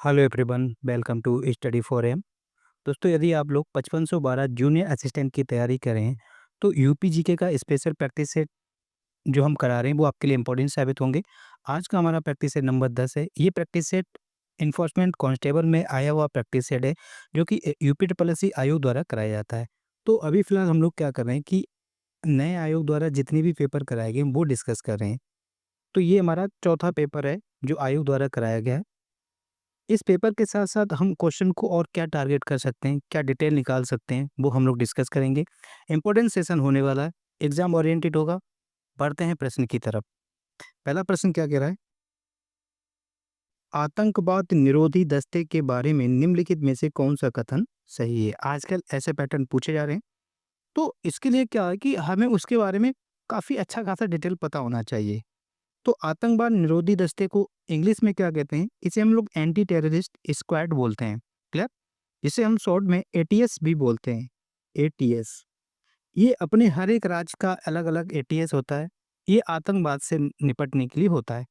Hello everyone, welcome to study for M. दोस्तों, यदि आप लोग 5512 जूनियर असिस्टेंट की तैयारी कर रहे हैं तो यूपी जीके का स्पेशल प्रैक्टिस सेट जो हम करा रहे हैं वो आपके लिए इंपॉर्टेंट साबित होंगे। आज का हमारा प्रैक्टिस सेट नंबर 10 है। ये प्रैक्टिस सेट इन्फोर्समेंट कांस्टेबल में आया हुआ प्रैक्टिस सेट है जो कि यूपी ट्रिपल एस सी आयोग द्वारा कराया जाता है। तो अभी फिलहाल हम लोग क्या कर रहे हैं कि नए आयोग द्वारा जितने भी पेपर कराए गए वो डिस्कस कर रहे हैं। तो ये हमारा चौथा पेपर है जो आयोग द्वारा कराया गया है। इस पेपर के साथ-साथ हम क्वेश्चन को और क्या टारगेट कर सकते हैं, क्या डिटेल निकाल सकते हैं, वो हम लोग डिस्कस करेंगे। इम्पोर्टेंट सेशन होने वाला है, एग्ज़ाम ओरिएंटेड होगा। बढ़ते हैं प्रश्न की तरफ। पहला प्रश्न क्या कह रहा है? आतंकवाद निरोधी दस्ते के बारे में निम्नलिखित में से कौन-सा कथन सही है? आजकल ऐसे पैटर्न पूछे जा रहे हैं, तो इसके लिए क्या है कि हमें उसके बारे में काफ़ी अच्छा खासा डिटेल पता होना चाहिए। तो आतंकवाद निरोधी दस्ते को इंग्लिश में क्या कहते हैं? इसे हम लोग एंटी टेररिस्ट स्क्वाड बोलते हैं। क्लियर? जिसे हम शॉर्ट में एटीएस भी बोलते हैं। एटीएस ये अपने हर एक राज्य का अलग-अलग एटीएस होता है। ये आतंकवाद से निपटने के लिए होता है।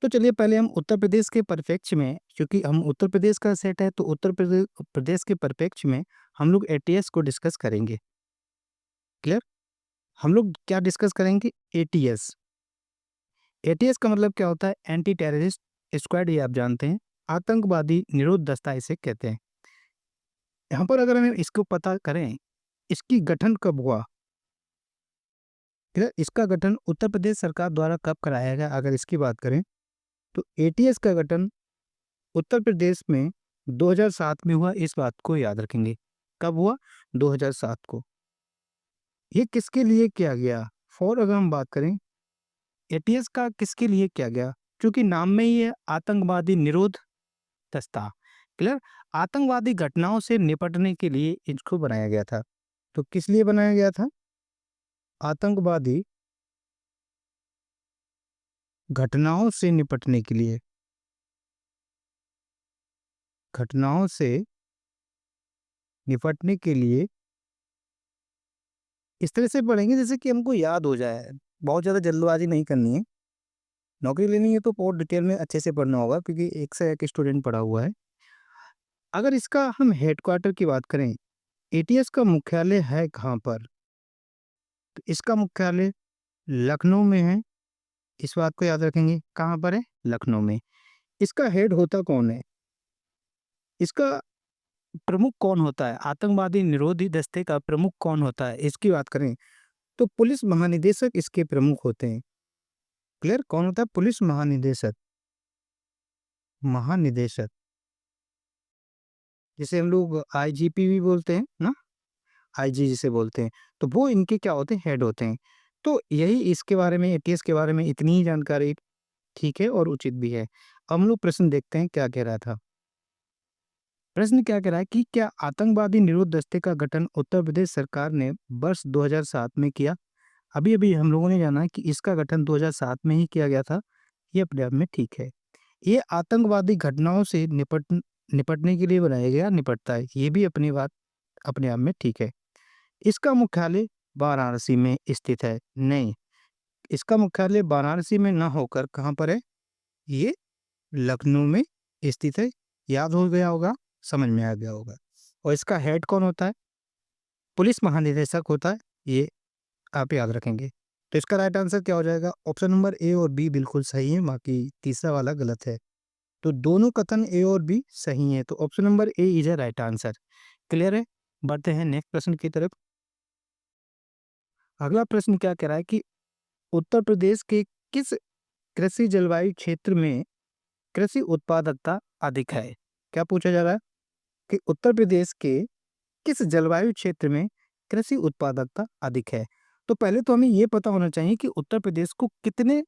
तो चलिए पहले हम उत्तर प्रदेश के परिप्रेक्ष्य में, क्योंकि हम उत्तर प्रदेश का सेट है तो उत्तर प्रदेश के परिप्रेक्ष्य में हम लोग एटीएस को डिस्कस करेंगे। क्लियर? हम लोग क्या डिस्कस करेंगे? एटीएस। एटीएस का मतलब क्या होता है? एंटी टेररिस्ट स्क्वाड, ये आप जानते हैं। आतंकवादी निरोध दस्ता इसे कहते हैं। यहाँ पर अगर हम इसको पता करें, इसकी गठन कब हुआ? इसका गठन उत्तर प्रदेश सरकार द्वारा कब कराया गया? अगर इसकी बात करें तो एटीएस का गठन उत्तर प्रदेश में 2007 में हुआ। इस बात को याद रखेंगे। कब हुआ? 2007 को। ये किसके लिए किया गया? फॉर अगर हम बात करें एटीएस का किसके लिए किया गया, क्योंकि नाम में ही है आतंकवादी निरोध दस्ता। क्लियर? आतंकवादी घटनाओं से निपटने के लिए इसको बनाया गया था। तो किस लिए बनाया गया था? आतंकवादी घटनाओं से निपटने के लिए। घटनाओं से निपटने के लिए इस तरह से पढ़ेंगे जैसे कि हमको याद हो जाए। बहुत ज़्यादा जल्दबाजी नहीं करनी है। नौकरी लेनी है तो बहुत डिटेल में अच्छे से पढ़ना होगा, क्योंकि एक से एक स्टूडेंट पढ़ा हुआ है। अगर इसका हम हेडक्वार्टर की बात करें, एटीएस का मुख्यालय है कहाँ पर? तो इसका मुख्यालय लखनऊ में है। इस बात को याद रखेंगे। कहाँ पर है? लखनऊ में। इसका हेड होता कौन है? इसका प्रमुख कौन होता है? आतंकवादी निरोधी दस्ते का प्रमुख कौन होता है? इसकी बात करें तो पुलिस महानिदेशक इसके प्रमुख होते हैं। क्लियर? कौन होता है? पुलिस महानिदेशक। महानिदेशक जिसे हम लोग आईजीपी भी बोलते हैं ना, आईजी जिसे बोलते हैं, तो वो इनके क्या होते हैं? हेड होते हैं। तो यही इसके बारे में, एटीएस के बारे में इतनी ही जानकारी ठीक है और उचित भी है। अब हम लोग प्रश्न देखते हैं क्या कह रहा था। प्रश्न क्या कह रहा है कि क्या आतंकवादी निरोध दस्ते का गठन उत्तर प्रदेश सरकार ने वर्ष 2007 में किया? अभी अभी हम लोगों ने जाना कि इसका गठन 2007 में ही किया गया था। ये अपने आप में ठीक है। ये आतंकवादी घटनाओं से निपटने के लिए बनाया गया, निपटता है, ये भी अपनी बात अपने आप में ठीक है। इसका मुख्यालय वाराणसी में स्थित है। नहीं, इसका मुख्यालय वाराणसी में ना होकर कहाँ पर है? ये लखनऊ में स्थित है। याद हो गया होगा, समझ में आ गया होगा। और इसका हेड कौन होता है? पुलिस महानिदेशक होता है। ये आप याद रखेंगे। तो इसका राइट आंसर क्या हो जाएगा? ऑप्शन नंबर ए और बी बिल्कुल सही है, बाकी तीसरा वाला गलत है। तो दोनों कथन ए और बी सही है, तो option number A is a right answer. Clear है? बढ़ते हैं नेक्स्ट प्रश्न की तरफ। अगला प्रश्न क्या कह रहा है कि उत्तर प्रदेश के किस कृषि जलवायु क्षेत्र में कृषि उत्पादकता अधिक है? क्या पूछा जा रहा है कि उत्तर प्रदेश के किस जलवायु क्षेत्र में कृषि उत्पादकता अधिक है? तो पहले तो हमें ये पता होना चाहिए कि उत्तर प्रदेश को कितने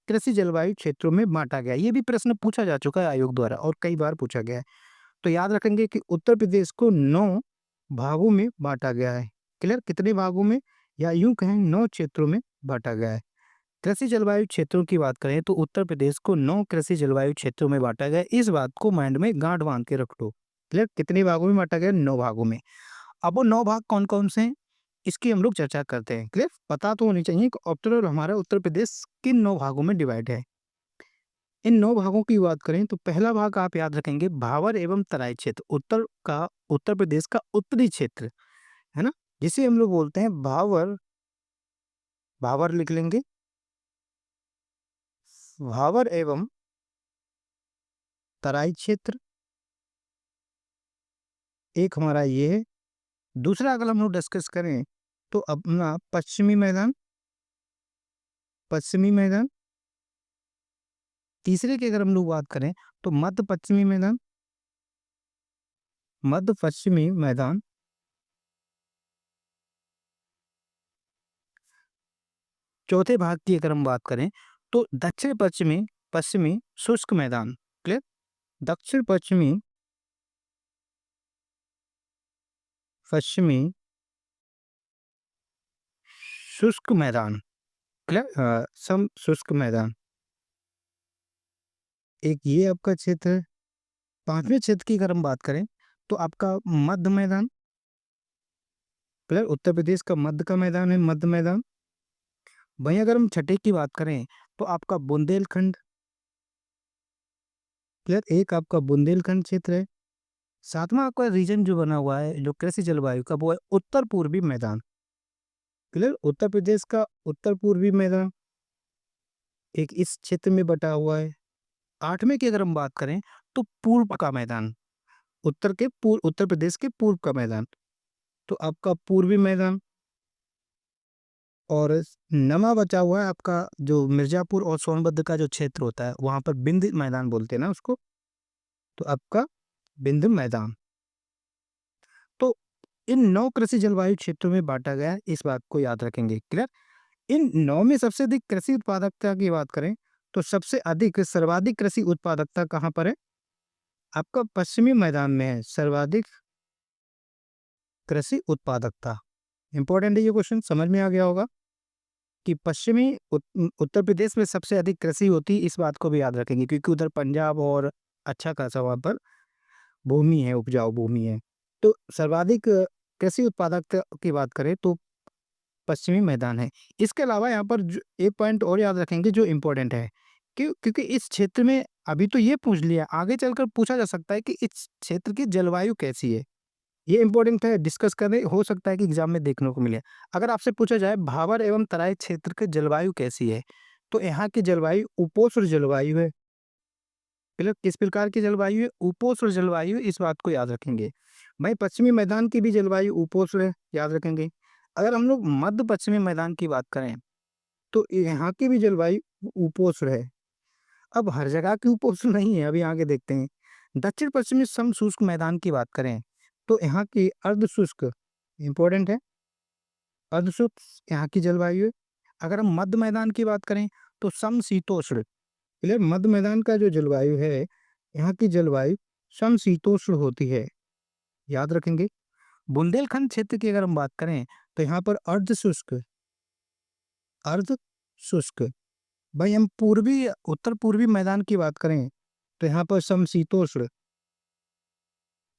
कृषि जलवायु क्षेत्रों में बांटा गया है। ये भी प्रश्न पूछा जा चुका है आयोग द्वारा और कई बार पूछा गया है। तो याद रखेंगे कि उत्तर प्रदेश को 9 भागों में बांटा गया है। क्लियर? कितने भागों में, या यूं कहें 9 क्षेत्रों में बांटा गया है। कृषि जलवायु क्षेत्रों की बात करें तो उत्तर प्रदेश को 9 कृषि जलवायु क्षेत्रों में बांटा गया है। इस बात को माइंड में गांठ बांध के रख लो। क्लियर? कितने भागों में बांटा गया? 9 भागों में। अब वो 9 भाग कौन-कौन से हैं? इसकी हम लोग चर्चा करते हैं। क्लियर? पता तो होनी चाहिए कि ओवरऑल हमारा उत्तर प्रदेश किन 9 भागों में डिवाइड है। इन 9 भागों की बात करें तो पहला भाग आप याद रखेंगे भावर एवं तराई क्षेत्र, उत्तर प्रदेश का उत्तरी क्षेत्र, है ना? जिसे हम लोग बोलते हैं भावर, भावर लिख लेंगे, भावर एवं तराई क्षेत्र, एक हमारा ये है। दूसरा अगर हम लोग डिस्कस करें तो अपना पश्चिमी मैदान, पश्चिमी मैदान। तीसरे की अगर हम लोग बात करें तो मध्य पश्चिमी मैदान, मध्य पश्चिमी मैदान। चौथे भाग की अगर हम बात करें तो दक्षिण पश्चिमी, पश्चिमी शुष्क मैदान। क्लियर? दक्षिण पश्चिमी, पश्चिमी शुष्क मैदान। क्लियर? सम शुष्क मैदान, एक ये आपका क्षेत्र है। पांचवें क्षेत्र की अगर हम बात करें तो आपका मध्य मैदान। क्लियर? उत्तर प्रदेश का मध्य का मैदान है, मध्य मैदान। वहीं अगर हम छठे की बात करें तो आपका बुंदेलखंड। क्लियर? एक आपका बुंदेलखंड क्षेत्र है। सातवां आपका रीजन जो बना हुआ है जो कृषि जलवायु का, वो है उत्तर पूर्वी मैदान। क्लियर? उत्तर प्रदेश का उत्तर पूर्वी मैदान एक इस क्षेत्र में बटा हुआ है। आठवें की अगर हम बात करें तो पूर्व का मैदान, उत्तर प्रदेश के पूर्व का मैदान, तो आपका पूर्वी मैदान। और नवा बचा हुआ है आपका जो मिर्जापुर और सोनभद्र का जो क्षेत्र होता है, वहां पर बिंद मैदान बोलते हैं ना उसको, तो आपका बिंद मैदान। तो इन 9 कृषि जलवायु क्षेत्रों में बांटा गया है, इस बात को याद रखेंगे। क्लियर? इन 9 में सबसे अधिक कृषि उत्पादकता की बात करें तो सबसे अधिक, सर्वाधिक कृषि उत्पादकता कहाँ पर है? आपका पश्चिमी मैदान में है सर्वाधिक कृषि उत्पादकता। इंपॉर्टेंट है ये क्वेश्चन, समझ में आ गया होगा कि उत्तर प्रदेश में सबसे अधिक कृषि होती है, इस बात को भी याद रखेंगे क्योंकि उधर पंजाब और अच्छा खासा वहाँ पर भूमि है, उपजाऊ भूमि है। तो सर्वाधिक कृषि उत्पादकता की बात करें तो पश्चिमी मैदान है। इसके अलावा यहाँ पर एक पॉइंट और याद रखेंगे जो इम्पोर्टेंट है, क्योंकि इस क्षेत्र में अभी तो ये पूछ लिया, आगे चलकर पूछा जा सकता है कि इस क्षेत्र की जलवायु कैसी है। ये इम्पोर्टेंट है, डिस्कस करने, हो सकता है कि एग्जाम में देखने को मिले। अगर आपसे पूछा जाए भावर एवं तराई क्षेत्र की जलवायु कैसी है, तो यहाँ की जलवायु उपोष्ण जलवायु है। मतलब किस प्रकार की जलवायु है? उपोष्ण जलवायु, इस बात को याद रखेंगे। भाई पश्चिमी मैदान की भी जलवायु उपोष्ण है, याद रखेंगे। अगर हम लोग मध्य पश्चिमी मैदान की बात करें तो यहाँ की भी जलवायु उपोष्ण है। अब हर जगह की उपोष्ण नहीं है, अभी आगे देखते हैं। दक्षिण पश्चिमी समशुष्क मैदान की बात करें तो यहाँ की अर्धशुष्क, इंपॉर्टेंट है, अर्धशुष्क यहाँ की जलवायु है। अगर हम मध्य मैदान की बात करें तो समशीतोष्ण। क्लियर? मध्य मैदान का जो जलवायु है, यहाँ की जलवायु समशीतोष्ण होती है, याद रखेंगे। बुंदेलखंड क्षेत्र की अगर हम बात करें तो यहाँ पर अर्धशुष्क, अर्धशुष्क। भाई हम उत्तर पूर्वी मैदान की बात करें तो यहाँ पर समशीतोष्ण,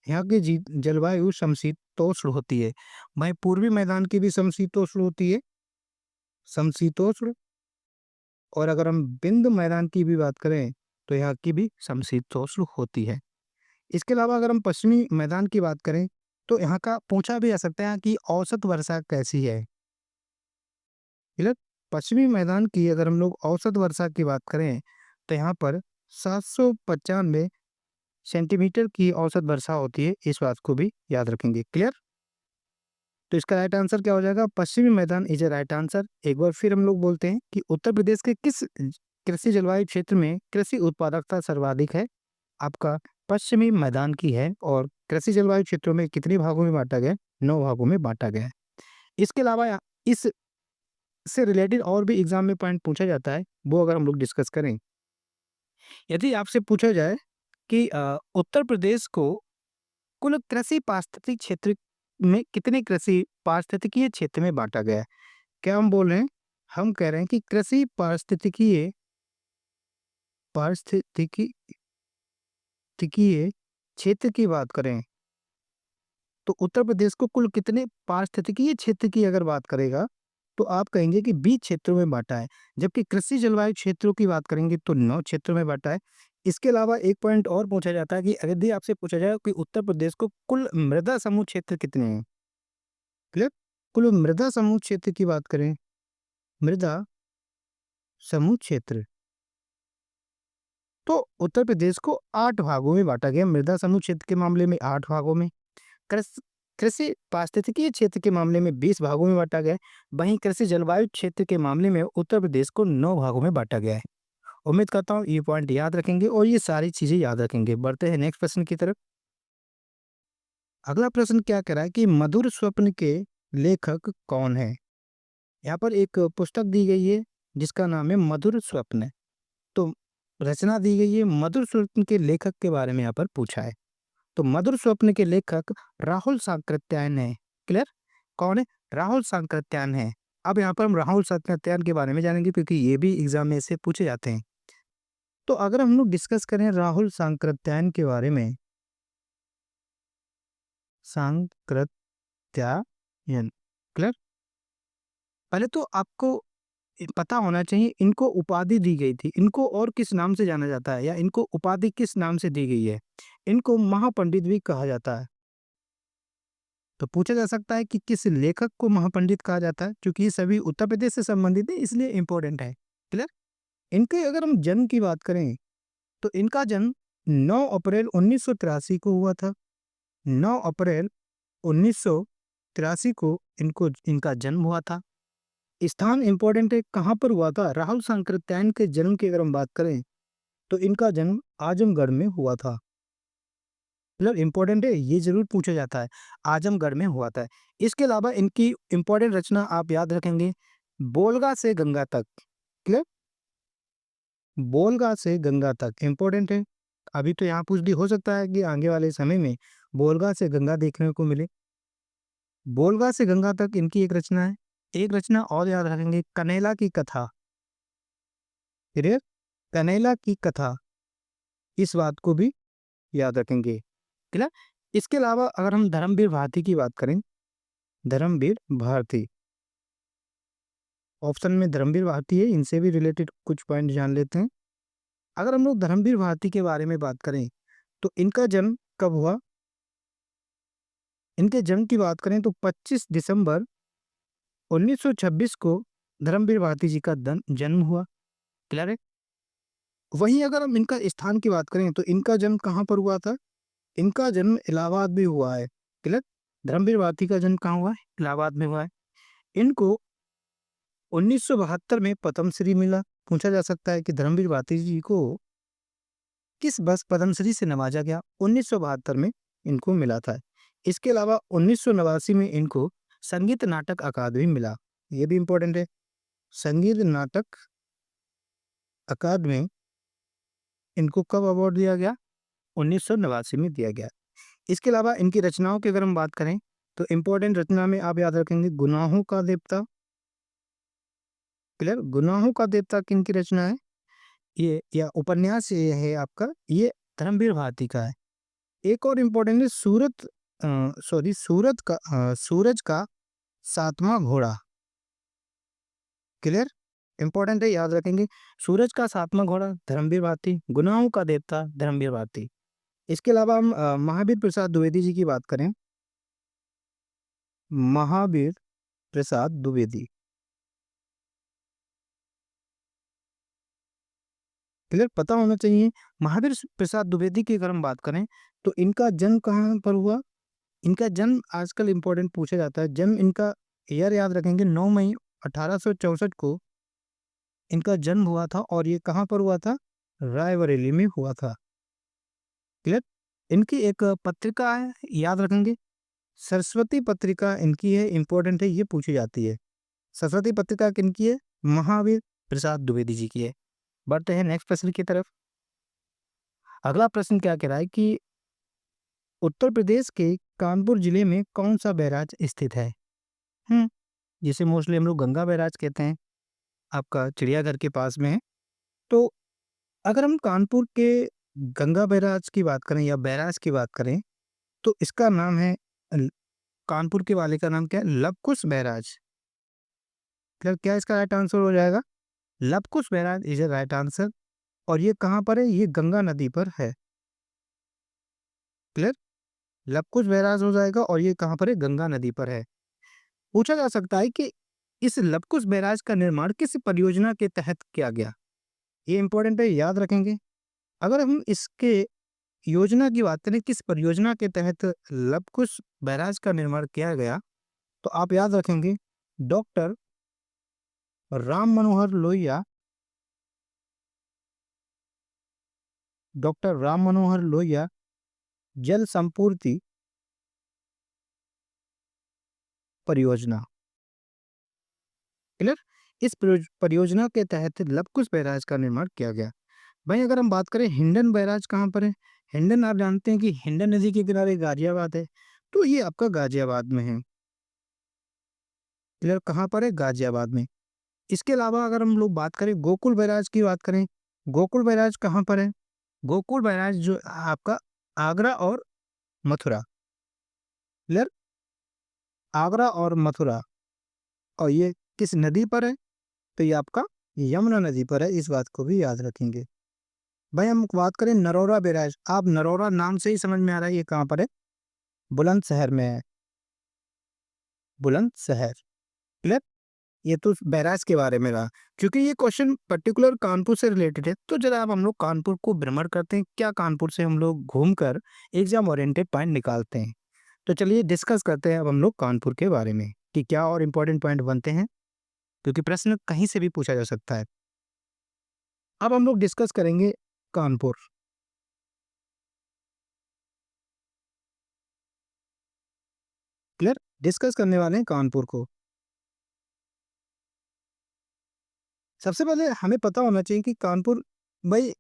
यहाँ की जलवायु समशीतोष्ण होती है। भाई पूर्वी मैदान की भी समशीतोष्ण होती है, समशीतोष्ण। और अगर हम बिंद मैदान की भी बात करें तो यहाँ की भी समशीतोष्ण होती है। इसके अलावा अगर हम पश्चिमी मैदान की बात करें तो यहाँ का पूछा भी जा सकता है कि औसत वर्षा कैसी है। क्लियर? पश्चिमी मैदान की अगर हम लोग औसत वर्षा की बात करें तो यहाँ पर 795 सेंटीमीटर की औसत वर्षा होती है, इस बात को भी याद रखेंगे। क्लियर? तो इसका राइट आंसर क्या हो जाएगा? पश्चिमी मैदान इज ए राइट आंसर। एक बार फिर हम लोग बोलते हैं कि उत्तर प्रदेश के किस कृषि जलवायु क्षेत्र में कृषि उत्पादकता सर्वाधिक है? आपका पश्चिमी मैदान की है। और कृषि जलवायु क्षेत्रों में कितने भागों में बांटा गया? 9 भागों में बांटा गया है। इसके अलावा इस से रिलेटेड और भी एग्जाम में पॉइंट पूछा जाता है, वो अगर हम लोग डिस्कस करें, यदि आपसे पूछा जाए कि उत्तर प्रदेश को कुल कृषि पारिस्थितिक क्षेत्र में कितने कृषि पारिस्थितिकीय क्षेत्र में बांटा गया है? क्या हम बोल रहे हैं? हम कह रहे हैं कि कृषि पारिस्थितिकीय पारिस्थितिकीय क्षेत्र की बात करें तो उत्तर प्रदेश को कुल कितने पारिस्थितिकीय क्षेत्र की अगर बात करेगा तो आप कहेंगे कि 20 क्षेत्रों में बाँटा है। जबकि कृषि जलवायु क्षेत्रों की बात करेंगे तो 9 क्षेत्रों में बाँटा है। इसके अलावा एक पॉइंट और पूछा जाता है कि यदि आपसे पूछा जाए कि उत्तर प्रदेश को कुल मृदा समूह क्षेत्र कितने हैं? क्लियर? कुल मृदा समूह क्षेत्र की बात करें, मृदा समूह क्षेत्र, तो उत्तर प्रदेश को 8 भागों में बाँटा गया। मृदा समूह क्षेत्र के मामले में 8 भागों में, कृषि कृषि पारिस्थितिकीय क्षेत्र के मामले में 20 भागों में बाँटा गया है। वहीं कृषि जलवायु क्षेत्र के मामले में उत्तर प्रदेश को 9 भागों में बाँटा गया है। उम्मीद करता हूँ ये पॉइंट याद रखेंगे और ये सारी चीज़ें याद रखेंगे। बढ़ते हैं नेक्स्ट प्रश्न की तरफ। अगला प्रश्न क्या कह रहा है कि मधुर स्वप्न के लेखक कौन है? यहाँ पर एक पुस्तक दी गई है जिसका नाम है मधुर स्वप्न। तो रचना दी गई है, मधुर स्वप्न के लेखक के बारे में यहाँ पर पूछा है। तो मधुर स्वप्न के लेखक राहुल सांकृत्यायन है। क्लियर? कौन है? राहुल सांकृत्यायन है। अब यहाँ पर हम राहुल सांकृत्यायन के बारे में जानेंगे क्योंकि ये भी एग्जाम में से पूछे जाते हैं। तो अगर हम लोग डिस्कस करें राहुल सांकृत्यायन के बारे में, सांकृत्यायन, क्लियर? पहले तो आपको पता होना चाहिए इनको उपाधि दी गई थी, इनको और किस नाम से जाना जाता है या इनको उपाधि किस नाम से दी गई है? इनको महापंडित भी कहा जाता है। तो पूछा जा सकता है कि किस लेखक को महापंडित कहा जाता है? क्योंकि ये सभी उत्तर प्रदेश से संबंधित है इसलिए इम्पोर्टेंट है। क्लियर? इनके अगर हम जन्म की बात करें तो इनका जन्म 9 अप्रैल 1983 को हुआ था। 9 अप्रैल 1983 को इनका जन्म हुआ था। स्थान इम्पोर्टेंट है, कहाँ पर हुआ था? राहुल सांकृत्यायन के जन्म की अगर हम बात करें तो इनका जन्म आजमगढ़ में हुआ था। मतलब इम्पोर्टेंट है, ये जरूर पूछा जाता है, आजमगढ़ में हुआ था। इसके अलावा इनकी इम्पोर्टेंट रचना आप याद रखेंगे, बोलगा से गंगा तक। क्लियर? बोलगा से गंगा तक इम्पोर्टेंट है। अभी तो यहाँ पूछ भी हो सकता है कि आगे वाले समय में बोलगा से गंगा देखने को मिले। बोलगा से गंगा तक इनकी एक रचना है। एक रचना और याद रखेंगे, कनैला की कथा। क्लियर? कनैला की कथा, इस बात को भी याद रखेंगे। क्लियर? इसके अलावा अगर हम धर्मवीर भारती की बात करें, धर्मवीर भारती, ऑप्शन में धर्मवीर भारती है, इनसे भी रिलेटेड कुछ पॉइंट जान लेते हैं। अगर हम लोग धर्मवीर भारती के बारे में बात करें तो इनका जन्म कब हुआ? इनके जन्म की बात करें तो 25 दिसंबर 1926 को धर्मवीर भारती जी का जन्म हुआ। क्लियर है? वहीं अगर हम इनका स्थान की बात करें तो इनका जन्म कहाँ पर हुआ था? इनका जन्म इलाहाबाद में हुआ है। क्लियर? धर्मवीर भारती का जन्म कहाँ हुआ है? इलाहाबाद में हुआ है। इनको 1972 में पद्मश्री मिला। पूछा जा सकता है कि धर्मवीर भारती जी को किस वर्ष पद्मश्री से नवाजा गया? 1972 में इनको मिला था। इसके अलावा 1989 में इनको संगीत नाटक अकादमी मिला। ये भी इंपॉर्टेंट है। संगीत नाटक अकादमी इनको कब अवार्ड दिया गया? 1989 में दिया गया। इसके अलावा इनकी रचनाओं की अगर हम बात करें तो इम्पोर्टेंट रचना में आप याद रखेंगे, गुनाहों का देवता। क्लियर? गुनाहों का देवता किनकी रचना है? ये या उपन्यास ये है आपका, ये धर्मवीर भारती का है। एक और इम्पोर्टेंट है, सूरज का सातवां घोड़ा। क्लियर? इंपॉर्टेंट है, याद रखेंगे। सूरज का सातवां घोड़ा धर्मवीर भारती, गुनाहों का देवता धर्मवीर भारती। इसके अलावा हम महावीर प्रसाद द्विवेदी जी की बात करें, महावीर प्रसाद द्विवेदी। क्लियर? पता होना चाहिए। महावीर प्रसाद द्विवेदी की अगर हम बात करें तो इनका जन्म कहाँ पर हुआ? इनका जन्म आजकल इम्पोर्टेंट पूछा जाता है। जन्म इनका ईयर याद रखेंगे, 9 मई 1864 को इनका जन्म हुआ था और ये कहाँ पर हुआ था? रायबरेली में हुआ था। क्लियर? इनकी एक पत्रिका है, याद रखेंगे, सरस्वती पत्रिका इनकी है, इंपॉर्टेंट है, ये पूछी जाती है। सरस्वती पत्रिका किनकी है? महावीर प्रसाद द्विवेदी जी की है। बढ़ते हैं नेक्स्ट प्रश्न की तरफ। अगला प्रश्न क्या कह रहा है कि उत्तर प्रदेश के कानपुर जिले में कौन सा बैराज स्थित है? जिसे मोस्टली हम लोग गंगा बैराज कहते हैं, आपका चिड़ियाघर के पास में है। तो अगर हम कानपुर के गंगा बैराज की बात करें या बैराज की बात करें तो इसका नाम है कानपुर के वाले का नाम क्या है? लवकुश बैराज। क्लियर, क्या इसका राइट आंसर हो जाएगा? Lavkush barrage is a right answer. और ये कहाँ पर है? ये गंगा नदी पर है। क्लियर, लवकुश बैराज हो जाएगा और ये कहाँ पर है? गंगा नदी पर है। पूछा जा सकता है कि इस लवकुश बैराज का निर्माण किस परियोजना के तहत किया गया? ये इंपॉर्टेंट है, याद रखेंगे। अगर हम इसके योजना की बात करें, किस परियोजना के तहत लवकुश बैराज का निर्माण किया गया, तो आप याद रखेंगे डॉक्टर राम मनोहर लोहिया, डॉक्टर राम मनोहर लोहिया जल संपूर्ति परियोजना। क्लियर, इस परियोजना के तहत लवकुश बैराज का निर्माण किया गया। भाई अगर हम बात करें हिंडन बैराज कहाँ पर है? हिंडन आप जानते हैं कि हिंडन नदी के किनारे गाजियाबाद है, तो ये आपका गाजियाबाद में है। क्लियर, कहाँ पर है? गाजियाबाद में। इसके अलावा अगर हम लोग बात करें गोकुल बैराज की बात करें, गोकुल बैराज कहाँ पर है? गोकुल बैराज जो आपका आगरा और मथुरा। क्लियर, आगरा और मथुरा। और ये किस नदी पर है? तो ये आपका यमुना नदी पर है, इस बात को भी याद रखेंगे। भाई हम बात करें नरोरा बैराज, आप नरोरा नाम से ही समझ में आ रहा है ये कहाँ पर है? बुलंदशहर में है, बुलंदशहर। क्लियर, ये तो बैराज के बारे में रहा। क्योंकि ये क्वेश्चन पर्टिकुलर कानपुर से रिलेटेड है, तो जरा अब हम लोग कानपुर को भ्रमण करते हैं, क्या कानपुर से हम लोग घूमकर एग्जाम ओरिएंटेड पॉइंट निकालते हैं। तो चलिए डिस्कस करते हैं अब हम लोग कानपुर के बारे में कि क्या और इम्पोर्टेंट पॉइंट बनते हैं, क्योंकि प्रश्न कहीं से भी पूछा जा सकता है। अब हम लोग डिस्कस करेंगे कानपुर। क्लियर, डिस्कस करने वाले हैं कानपुर को। सबसे पहले हमें पता होना चाहिए कि कानपुर, भाई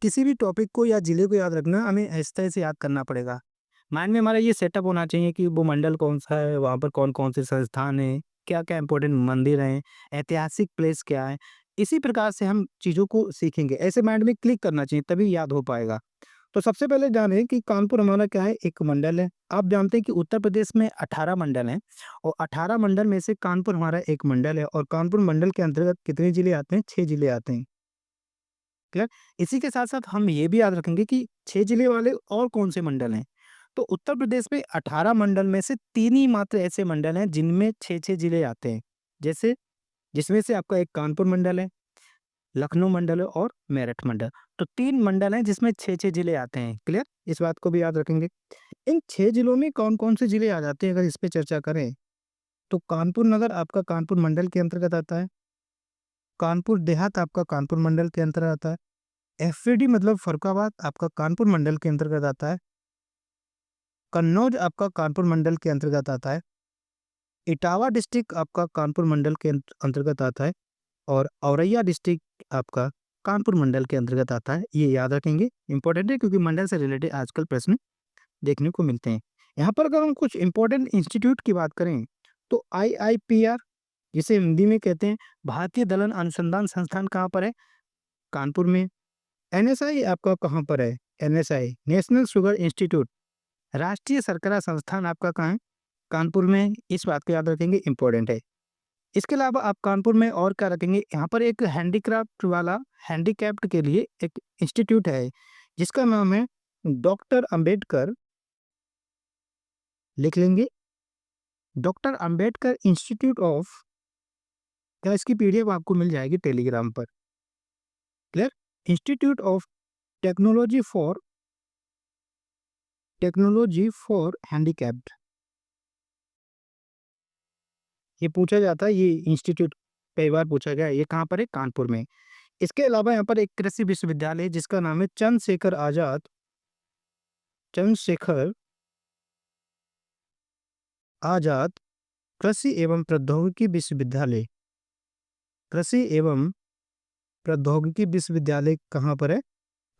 किसी भी टॉपिक को या जिले को याद रखना हमें इस तरह से याद करना पड़ेगा। माइंड में हमारा ये सेटअप होना चाहिए कि वो मंडल कौन सा है, वहाँ पर कौन कौन से संस्थान हैं, क्या क्या इंपॉर्टेंट मंदिर हैं, ऐतिहासिक प्लेस क्या है। इसी प्रकार से हम चीज़ों को सीखेंगे, ऐसे माइंड में क्लिक करना चाहिए तभी याद हो पाएगा। तो सबसे पहले जाने कि कानपुर हमारा क्या है? एक मंडल है। आप जानते हैं कि उत्तर प्रदेश में 18 मंडल हैं और 18 मंडल में से कानपुर हमारा एक मंडल है। और कानपुर मंडल के अंतर्गत कितने जिले आते हैं? 6 जिले आते हैं। क्लियर, इसी के साथ साथ हम ये भी याद रखेंगे कि 6 जिले वाले और कौन से मंडल हैं। तो उत्तर प्रदेश में 18 मंडल में से 3 ही मात्र ऐसे मंडल हैं जिनमें 6-6 जिले आते हैं। जैसे जिसमें से आपका एक कानपुर मंडल है, लखनऊ मंडल है और मेरठ मंडल। तो 3 मंडल हैं जिसमें 6-6 जिले आते हैं। क्लियर, इस बात को भी याद रखेंगे। इन 6 जिलों में कौन-कौन से जिले आ जाते हैं अगर इस पे चर्चा करें, तो कानपुर नगर आपका कानपुर मंडल के अंतर्गत आता है। कानपुर देहात आपका कानपुर मंडल के अंतर्गत आता है। एफपीडी मतलब फर्रुखाबाद आपका कानपुर मंडल के अंतर्गत आता है। कन्नौज आपका कानपुर मंडल के अंतर्गत आता है। इटावा डिस्ट्रिक्ट आपका कानपुर मंडल के अंतर्गत आता है। और औरैया डिस्ट्रिक्ट आपका कानपुर मंडल के अंतर्गत आता है। ये याद रखेंगे, इंपॉर्टेंट है क्योंकि मंडल से रिलेटेड आजकल प्रश्न देखने को मिलते हैं। यहाँ पर अगर हम कुछ इंपॉर्टेंट इंस्टीट्यूट की बात करें, तो आईआईपीआर जिसे हिंदी में कहते हैं भारतीय दलन अनुसंधान संस्थान, कहाँ पर है? कानपुर में। एनएसआई आपका कहाँ पर है? एनएसआई नेशनल शुगर इंस्टीट्यूट, राष्ट्रीय शर्करा संस्थान आपका कहाँ है? कानपुर में। इस बात को याद रखेंगे, इंपॉर्टेंट है। इसके अलावा आप कानपुर में और क्या रखेंगे? यहाँ पर एक हैंडीक्राफ्ट वाला, हैंडीकैप्ड के लिए एक इंस्टीट्यूट है जिसका नाम है डॉक्टर अंबेडकर, लिख लेंगे, डॉक्टर अंबेडकर इंस्टीट्यूट ऑफ, क्या इसकी पीडीएफ आपको मिल जाएगी टेलीग्राम पर। Clear, institute of technology for, technology for handicapped, ये पूछा जाता है, ये इंस्टीट्यूट कई बार पूछा गया है। ये कहाँ पर है? कानपुर में। इसके अलावा यहाँ पर एक कृषि विश्वविद्यालय है जिसका नाम है चंद्रशेखर आजाद, चंद्रशेखर आजाद कृषि एवं प्रौद्योगिकी विश्वविद्यालय, कृषि एवं प्रौद्योगिकी विश्वविद्यालय कहाँ पर है?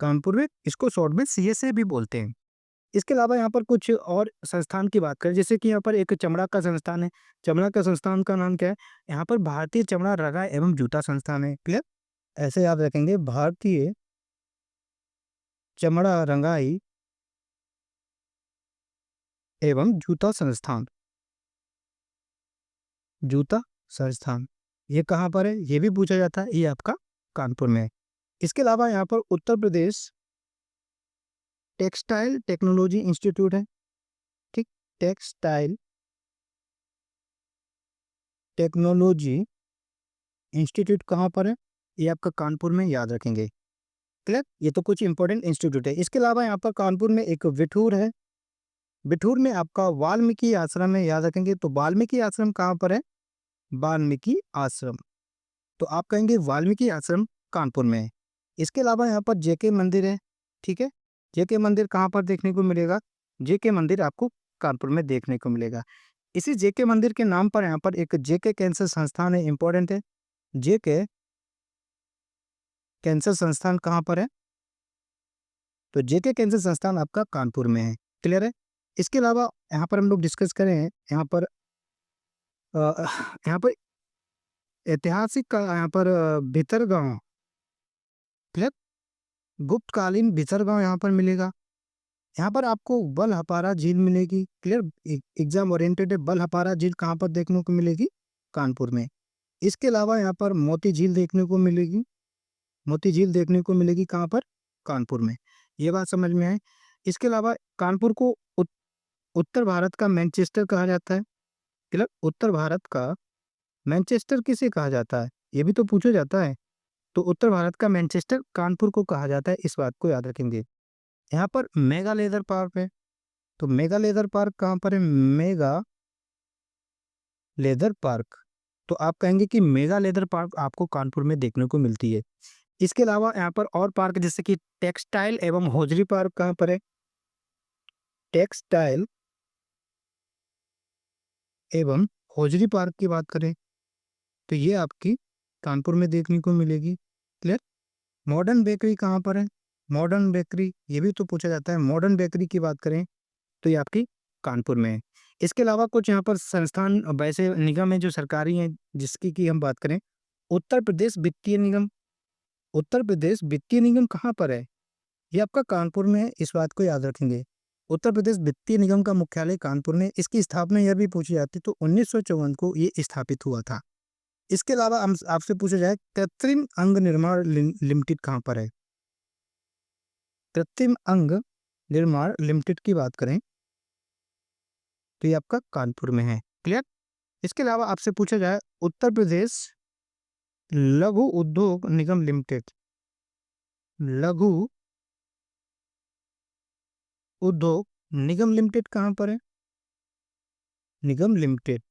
कानपुर में। इसको शॉर्ट में सीएसए भी बोलते हैं। इसके अलावा यहाँ पर कुछ और संस्थान की बात करें, जैसे कि यहाँ पर एक चमड़ा का संस्थान है। चमड़ा का संस्थान का नाम क्या है? यहाँ पर भारतीय चमड़ा रंगाई एवं जूता संस्थान है। क्लियर, ऐसे याद रखेंगे, भारतीय चमड़ा रंगाई एवं जूता संस्थान, जूता संस्थान, ये कहाँ पर है, ये भी पूछा जाता है, ये आपका कानपुर में है। इसके अलावा यहाँ पर Uttar Pradesh textile technology institute है, ठीक, टेक्सटाइल टेक्नोलॉजी इंस्टीट्यूट कहाँ पर है, ये आपका कानपुर में, याद रखेंगे। क्लियर, ये तो कुछ इंपॉर्टेंट इंस्टीट्यूट है। इसके अलावा यहाँ पर कानपुर में एक बिठूर है, बिठूर में आपका वाल्मीकि आश्रम है, याद रखेंगे। तो वाल्मीकि आश्रम कहाँ पर है, वाल्मीकि आश्रम, तो आप कहेंगे वाल्मीकि आश्रम कानपुर में है। इसके अलावा यहाँ पर जेके मंदिर है, ठीक है। जेके मंदिर कहाँ पर देखने को मिलेगा, जेके मंदिर आपको कानपुर में देखने को मिलेगा। इसी जेके मंदिर के नाम पर यहाँ पर एक जेके कैंसर संस्थान है, इंपॉर्टेंट है। जेके कैंसर संस्थान कहाँ पर है, तो जेके कैंसर संस्थान आपका कानपुर में है। क्लियर है। इसके अलावा यहाँ पर हम लोग डिस्कस करें, यहाँ पर यहाँ पर ऐतिहासिक का यहाँ पर भितरगांव, क्लियर, गुप्तकालीन भितरगांव यहाँ पर मिलेगा। यहाँ पर आपको बलहपारा झील मिलेगी। क्लियर, एग्जाम ओरिएंटेड है। बलहपारा झील कहाँ पर देखने को मिलेगी, कानपुर में। इसके अलावा यहाँ पर मोती झील देखने को मिलेगी, मोती झील देखने को मिलेगी कहाँ पर, कानपुर में। ये बात समझ में आए। इसके अलावा कानपुर को उत्तर भारत का मैनचेस्टर कहा जाता है। क्लियर, उत्तर भारत का मैनचेस्टर किसे कहा जाता है, ये भी तो पूछा जाता है। तो उत्तर भारत का मैनचेस्टर कानपुर को कहा जाता है, इस बात को याद रखेंगे। यहाँ पर मेगा लेदर पार्क है, तो मेगा लेदर पार्क कहाँ पर है, मेगा लेदर पार्क, तो आप कहेंगे कि मेगा लेदर पार्क आपको कानपुर में देखने को मिलती है। इसके अलावा यहाँ पर और पार्क जैसे कि टेक्सटाइल एवं हौजरी पार्क कहाँ पर है, टेक्सटाइल एवं हौजरी पार्क की बात करें तो ये आपकी कानपुर में देखने को मिलेगी। क्लियर। मॉडर्न बेकरी कहाँ पर है, मॉडर्न बेकरी, ये भी तो पूछा जाता है। मॉडर्न बेकरी की बात करें तो ये आपकी कानपुर में है। इसके अलावा कुछ यहाँ पर संस्थान वैसे निगम है जो सरकारी हैं, जिसकी की हम बात करें, उत्तर प्रदेश वित्तीय निगम। उत्तर प्रदेश वित्तीय निगम कहाँ पर है, ये आपका कानपुर में है, इस बात को याद रखेंगे। उत्तर प्रदेश वित्तीय निगम का मुख्यालय कानपुर में। इसकी स्थापना यह भी पूछी जाती तो 1954 को ये स्थापित हुआ था। इसके अलावा हम आपसे पूछा जाए कृत्रिम अंग निर्माण लिमिटेड कहाँ पर है, कृत्रिम अंग निर्माण लिमिटेड की बात करें तो ये आपका कानपुर में है। क्लियर। इसके अलावा आपसे पूछा जाए उत्तर प्रदेश लघु उद्योग निगम लिमिटेड, लघु उद्योग निगम लिमिटेड कहाँ पर है, निगम लिमिटेड,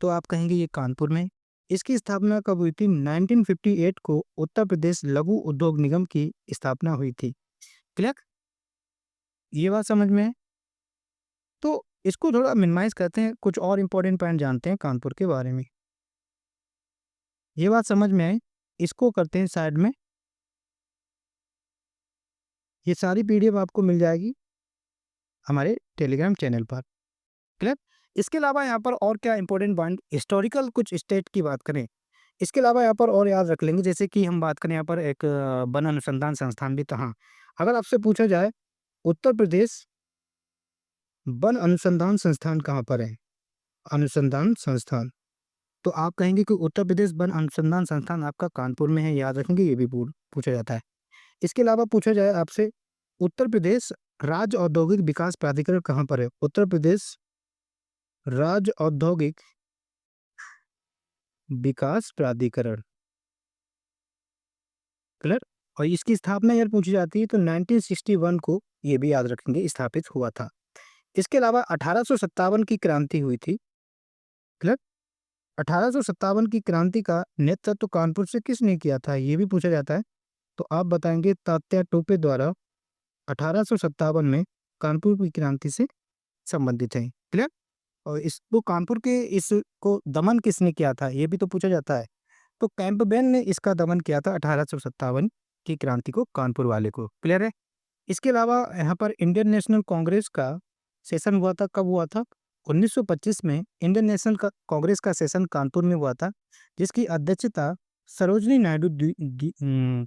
तो आप कहेंगे ये कानपुर में। इसकी स्थापना कब हुई थी, 1958 को उत्तर प्रदेश लघु उद्योग निगम की स्थापना हुई थी। क्लियर, ये बात समझ में है। तो इसको थोड़ा मिनिमाइज करते हैं, कुछ और इंपॉर्टेंट पॉइंट जानते हैं कानपुर के बारे में। ये बात समझ में आए, इसको करते हैं साइड में। ये सारी पीडीएफ आपको मिल जाएगी हमारे टेलीग्राम चैनल पर। क्लियर। इसके अलावा यहाँ पर और क्या इंपॉर्टेंट पॉइंट, हिस्टोरिकल कुछ स्टेट की बात करें, इसके अलावा यहाँ पर और याद रख लेंगे, जैसे कि हम बात करें यहाँ पर एक वन अनुसंधान संस्थान भी था। हाँ, अगर आपसे पूछा जाए उत्तर प्रदेश वन अनुसंधान संस्थान कहाँ पर है, अनुसंधान संस्थान, तो आप कहेंगे कि उत्तर प्रदेश वन अनुसंधान संस्थान आपका कानपुर में है, याद रखेंगे, ये भी पूछा जाता है। इसके अलावा पूछा जाए आपसे उत्तर प्रदेश राज्य औद्योगिक विकास प्राधिकरण कहाँ पर है, उत्तर प्रदेश राज्य औद्योगिक विकास प्राधिकरण। क्लियर। और इसकी स्थापना यार पूछी जाती है तो 1961 को, ये भी याद रखेंगे, स्थापित हुआ था। इसके अलावा 1857 की क्रांति हुई थी। क्लियर। 1857 की क्रांति का नेतृत्व कानपुर से किसने किया था, ये भी पूछा जाता है। तो आप बताएंगे तात्या टोपे द्वारा 1857 में कानपुर की क्रांति से संबंधित है। क्लियर। और इसको कानपुर के इसको दमन किसने किया था, ये भी तो पूछा जाता है। तो कैंपबेल ने इसका दमन किया था 1857 की क्रांति को, कानपुर वाले को। क्लियर है। इसके अलावा यहाँ पर इंडियन नेशनल कांग्रेस का सेशन हुआ था, कब हुआ था, 1925 में इंडियन नेशनल कांग्रेस का सेशन कानपुर में हुआ था, जिसकी अध्यक्षता सरोजनी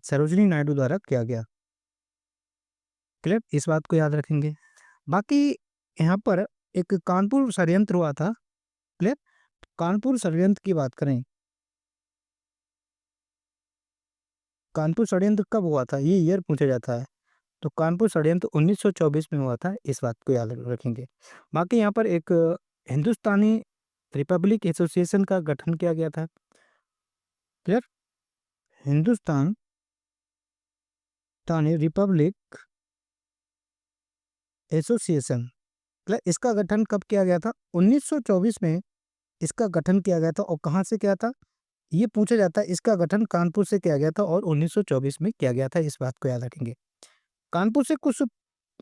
सरोजनी नायडू द्वारा किया गया। क्लियर, इस बात को याद रखेंगे। बाकी यहाँ पर एक कानपुर षड्यंत्र हुआ था। क्लियर, कानपुर षड्यंत्र की बात करें कानपुर षड्यंत्र कब हुआ था, ये ईयर पूछा जाता है। तो कानपुर षड्यंत्र 1924 में हुआ था, इस बात को याद रखेंगे। बाकी यहाँ पर एक हिंदुस्तानी रिपब्लिक एसोसिएशन का गठन किया गया था। क्लियर? हिंदुस्तान तानी रिपब्लिक एसोसिएशन, क्लियर, इसका गठन कब किया गया था? 1924 में इसका गठन किया गया था। और कहाँ से किया था, ये पूछा जाता है। इसका गठन कानपुर से किया गया था और 1924 में किया गया था, इस बात को याद रखेंगे। कानपुर से कुछ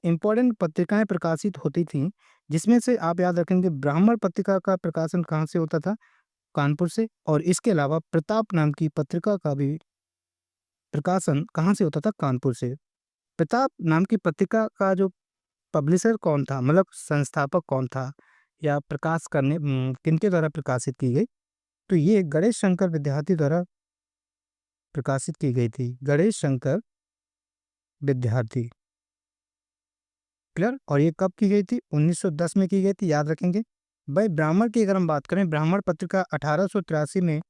इंपॉर्टेंट पत्रिकाएं प्रकाशित होती थीं, जिसमें से आप याद रखेंगे ब्राह्मण पत्रिका का प्रकाशन कहाँ से होता था? कानपुर से। और इसके अलावा प्रताप नाम की पत्रिका का भी प्रकाशन कहाँ से होता था? कानपुर से। प्रताप नाम की पत्रिका का जो पब्लिशर कौन था, मतलब संस्थापक कौन था, या प्रकाश करने किनके द्वारा प्रकाशित की गई? तो ये गणेश शंकर विद्यार्थी द्वारा प्रकाशित की गई थी। गणेश शंकर विद्यार्थी, क्लियर। और ये कब की गई थी? 1910 में की गई थी, याद रखेंगे। भाई ब्राह्मण की अगर हम बात करें, ब्राह्मण पत्रिका 1883 में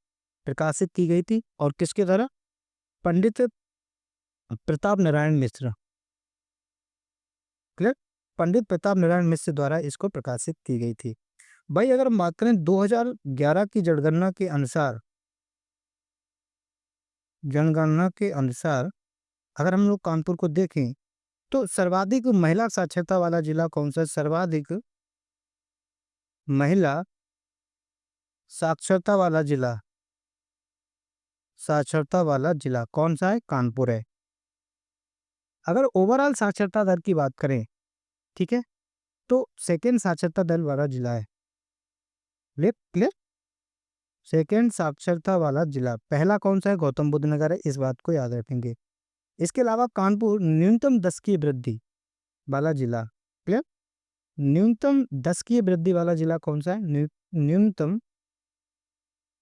प्रकाशित की गई थी। और किसके द्वारा? पंडित प्रताप नारायण मिश्र, क्लियर। पंडित प्रताप नारायण मिश्र द्वारा इसको प्रकाशित की गई थी। भाई अगर हम बात करें 2011 की जनगणना के अनुसार अगर हम लोग कानपुर को देखें, तो सर्वाधिक महिला साक्षरता वाला जिला कौन सा है? सर्वाधिक महिला साक्षरता वाला जिला कौन सा है? कानपुर है। अगर ओवरऑल साक्षरता दर की बात करें, ठीक है, तो सेकेंड साक्षरता दर वाला जिला है। क्लियर? सेकेंड साक्षरता वाला जिला पहला कौन सा है? गौतम बुद्ध नगर है, इस बात को याद रखेंगे। इसके अलावा कानपुर न्यूनतम 10 की वृद्धि वाला जिला, क्लियर। न्यूनतम 10 की वृद्धि वाला जिला कौन सा है? न्यूनतम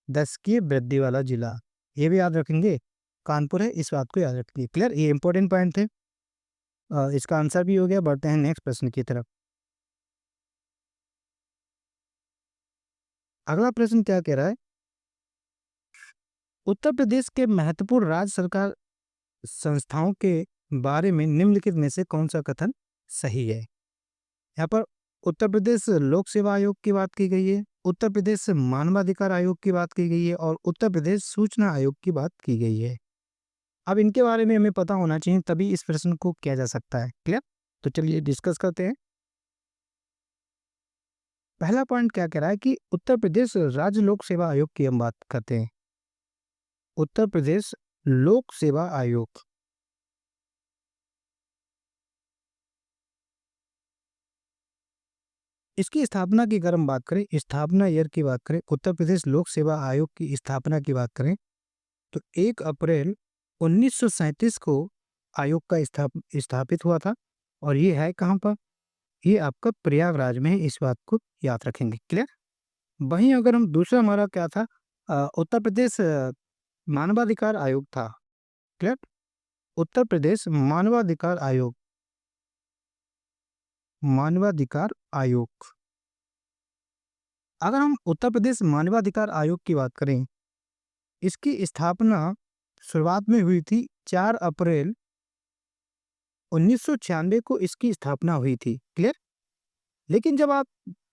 10 की वृद्धि वाला जिला, ये भी याद रखेंगे, कानपुर है, इस बात को याद रखिए। क्लियर? ये इंपॉर्टेंट पॉइंट थे। इसका आंसर भी हो गया। बढ़ते हैं नेक्स्ट प्रश्न की तरफ। अगला प्रश्न क्या कह रहा है? उत्तर प्रदेश के महत्वपूर्ण राज्य सरकार संस्थाओं के बारे में निम्नलिखित में से कौन सा कथन सही है? यहाँ पर उत्तर प्रदेश लोक सेवा आयोग की बात की गई है, उत्तर प्रदेश मानवाधिकार आयोग की बात की गई है, और उत्तर प्रदेश सूचना आयोग की बात की गई है। अब इनके बारे में हमें पता होना चाहिए, तभी इस प्रश्न को किया जा सकता है। क्लियर? तो चलिए डिस्कस करते हैं। पहला पॉइंट क्या कह रहा है कि उत्तर प्रदेश राज्य लोक सेवा आयोग की हम बात करते हैं। उत्तर प्रदेश लोक सेवा आयोग, इसकी स्थापना की अगर हम बात करें, स्थापना ईयर की बात करें, उत्तर प्रदेश लोक सेवा आयोग की स्थापना की बात करें, तो 1 अप्रैल 1937 को आयोग का स्थापित हुआ था। और ये है कहाँ पर? ये आपका प्रयागराज में है, इस बात को याद रखेंगे। क्लियर? वहीं अगर हम दूसरा हमारा क्या था, उत्तर प्रदेश मानवाधिकार आयोग था। क्लियर? उत्तर प्रदेश मानवाधिकार आयोग। अगर हम उत्तर प्रदेश मानवाधिकार आयोग की बात करें, इसकी स्थापना शुरुआत में हुई थी 4 अप्रैल 1996 को, इसकी स्थापना हुई थी। क्लियर? लेकिन जब आप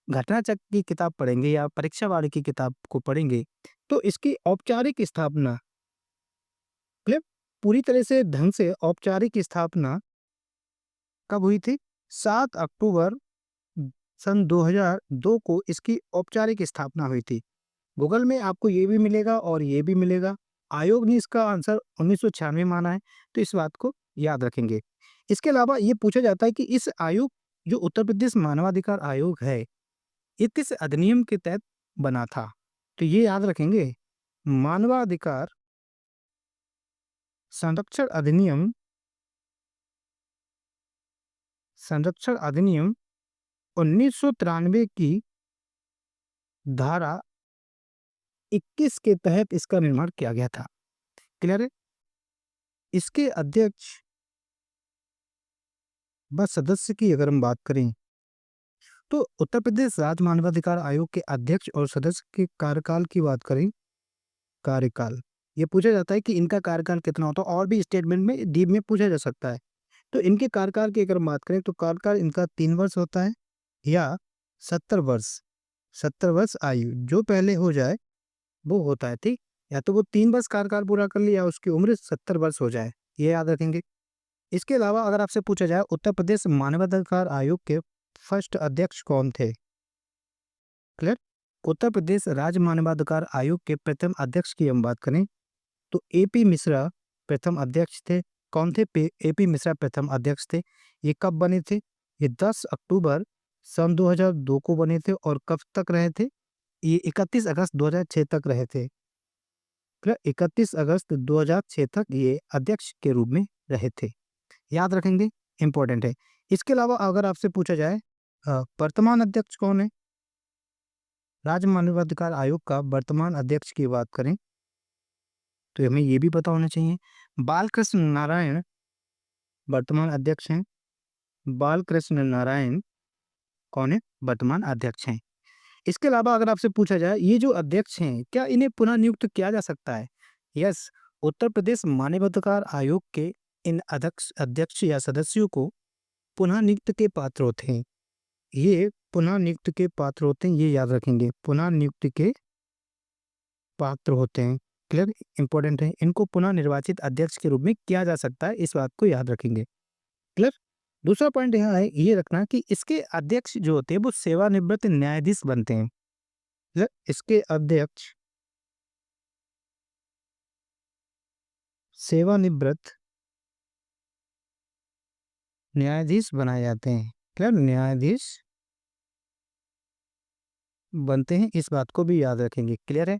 घटनाचक्र की किताब पढ़ेंगे या परीक्षावाड़ी की किताब को पढ़ेंगे, तो इसकी औपचारिक स्थापना, क्लियर, पूरी तरह से ढंग से औपचारिक स्थापना कब हुई थी? 7 अक्टूबर सन 2002 को इसकी औपचारिक स्थापना हुई थी। गूगल में आपको ये भी मिलेगा और ये भी मिलेगा। आयोग ने इसका आंसर 1996 माना है, तो इस बात को याद रखेंगे। इसके अलावा ये पूछा जाता है कि इस आयोग, जो उत्तर प्रदेश मानवाधिकार आयोग है, ये किस अधिनियम के तहत बना था? तो ये याद रखेंगे, मानवाधिकार संरक्षण अधिनियम 1993 की धारा 21 के तहत इसका निर्माण किया गया था। क्लियर है? इसके अध्यक्ष व सदस्य की अगर हम बात करें, तो उत्तर प्रदेश राज्य मानवाधिकार आयोग के अध्यक्ष और सदस्य के कार्यकाल की बात करें, कार्यकाल, ये पूछा जाता है कि इनका कार्यकाल कितना होता है, और भी स्टेटमेंट में डीप में पूछा जा सकता है। तो इनके कार्यकाल की अगर बात करें तो कार्यकाल इनका 3 वर्ष होता है या 70 वर्ष। 70 वर्ष आयु जो पहले हो जाए वो होता है, ठीक? या तो वो 3 वर्ष कार्यकाल पूरा कर ले या उसकी उम्र 70 वर्ष हो जाए, ये याद रखेंगे। इसके अलावा अगर आपसे पूछा जाए उत्तर प्रदेश मानवाधिकार आयोग के फर्स्ट अध्यक्ष कौन थे? क्लियर? उत्तर प्रदेश राज्य मानवाधिकार आयोग के प्रथम अध्यक्ष की हम बात करें तो एपी मिश्रा प्रथम अध्यक्ष थे। कौन थे? एपी मिश्रा प्रथम अध्यक्ष थे। ये कब बने थे? ये 10 अक्टूबर सन 2002 को बने थे और कब तक रहे थे? ये 31 अगस्त 2006 तक रहे थे। 31 अगस्त 2006 तक ये अध्यक्ष के रूप में रहे थे, याद रखेंगे, इंपॉर्टेंट है। इसके अलावा अगर आपसे पूछा जाए वर्तमान अध्यक्ष कौन है? राज्य मानवाधिकार आयोग का वर्तमान अध्यक्ष की बात करें तो हमें ये भी पता होना चाहिए, बालकृष्ण नारायण वर्तमान अध्यक्ष हैं। बालकृष्ण नारायण कौन है? वर्तमान अध्यक्ष हैं। इसके अलावा अगर आपसे पूछा जाए ये जो अध्यक्ष हैं क्या इन्हें पुनः नियुक्त किया जा सकता है? यस, उत्तर प्रदेश मानवाधिकार आयोग के इन अध्यक्ष या सदस्यों को पुनः नियुक्त के पात्र होते हैं। ये पुनः नियुक्त के पात्र होते हैं, ये याद रखेंगे, पुनः नियुक्त के पात्र होते हैं। क्लियर? इंपॉर्टेंट है, इनको पुनः निर्वाचित अध्यक्ष के रूप में किया जा सकता है, इस बात को याद रखेंगे। क्लियर? दूसरा पॉइंट यहाँ है ये रखना कि इसके अध्यक्ष जो होते हैं वो सेवानिवृत्त न्यायाधीश बनते हैं। इसके अध्यक्ष सेवानिवृत्त न्यायाधीश बनाए जाते हैं। क्लियर? न्यायाधीश बनते हैं, इस बात को भी याद रखेंगे। क्लियर है?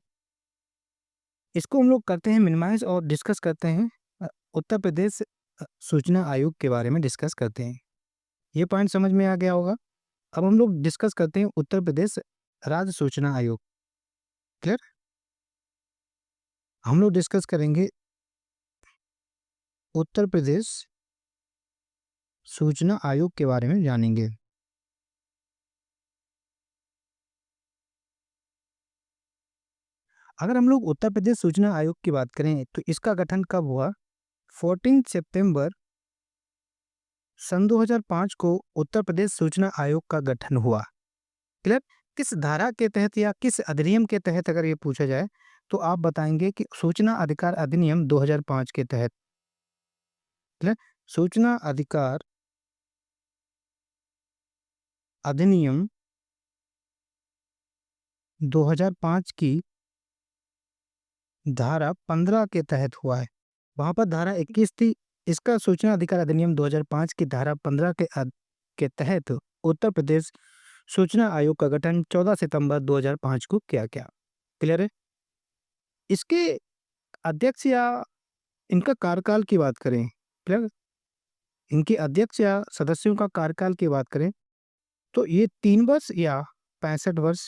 इसको हम लोग करते हैं मिनिमाइज और डिस्कस करते हैं उत्तर प्रदेश सूचना आयोग के बारे में डिस्कस करते हैं। ये पॉइंट समझ में आ गया होगा। अब हम लोग डिस्कस करते हैं उत्तर प्रदेश राज्य सूचना आयोग। क्लियर? हम लोग डिस्कस करेंगे उत्तर प्रदेश सूचना आयोग के बारे में जानेंगे। अगर हम लोग उत्तर प्रदेश सूचना आयोग की बात करें तो इसका गठन कब हुआ? 14 सितंबर सन 2005 को उत्तर प्रदेश सूचना आयोग का गठन हुआ। क्लियर? किस धारा के तहत या किस अधिनियम के तहत अगर ये पूछा जाए तो आप बताएंगे कि सूचना अधिकार अधिनियम 2005 के तहत। क्लियर? सूचना अधिकार अधिनियम 2005 की धारा 15 के तहत हुआ है। वहां पर धारा 21 थी, इसका सूचना अधिकार अधिनियम 2005 की धारा 15 के तहत उत्तर प्रदेश सूचना आयोग का गठन 14 सितंबर 2005 को किया गया। क्लियर है? इसके अध्यक्ष या इनका कार्यकाल की बात करें, क्लियर, इनके अध्यक्ष या सदस्यों का कार्यकाल की बात करें तो ये 3 वर्ष या 65 वर्ष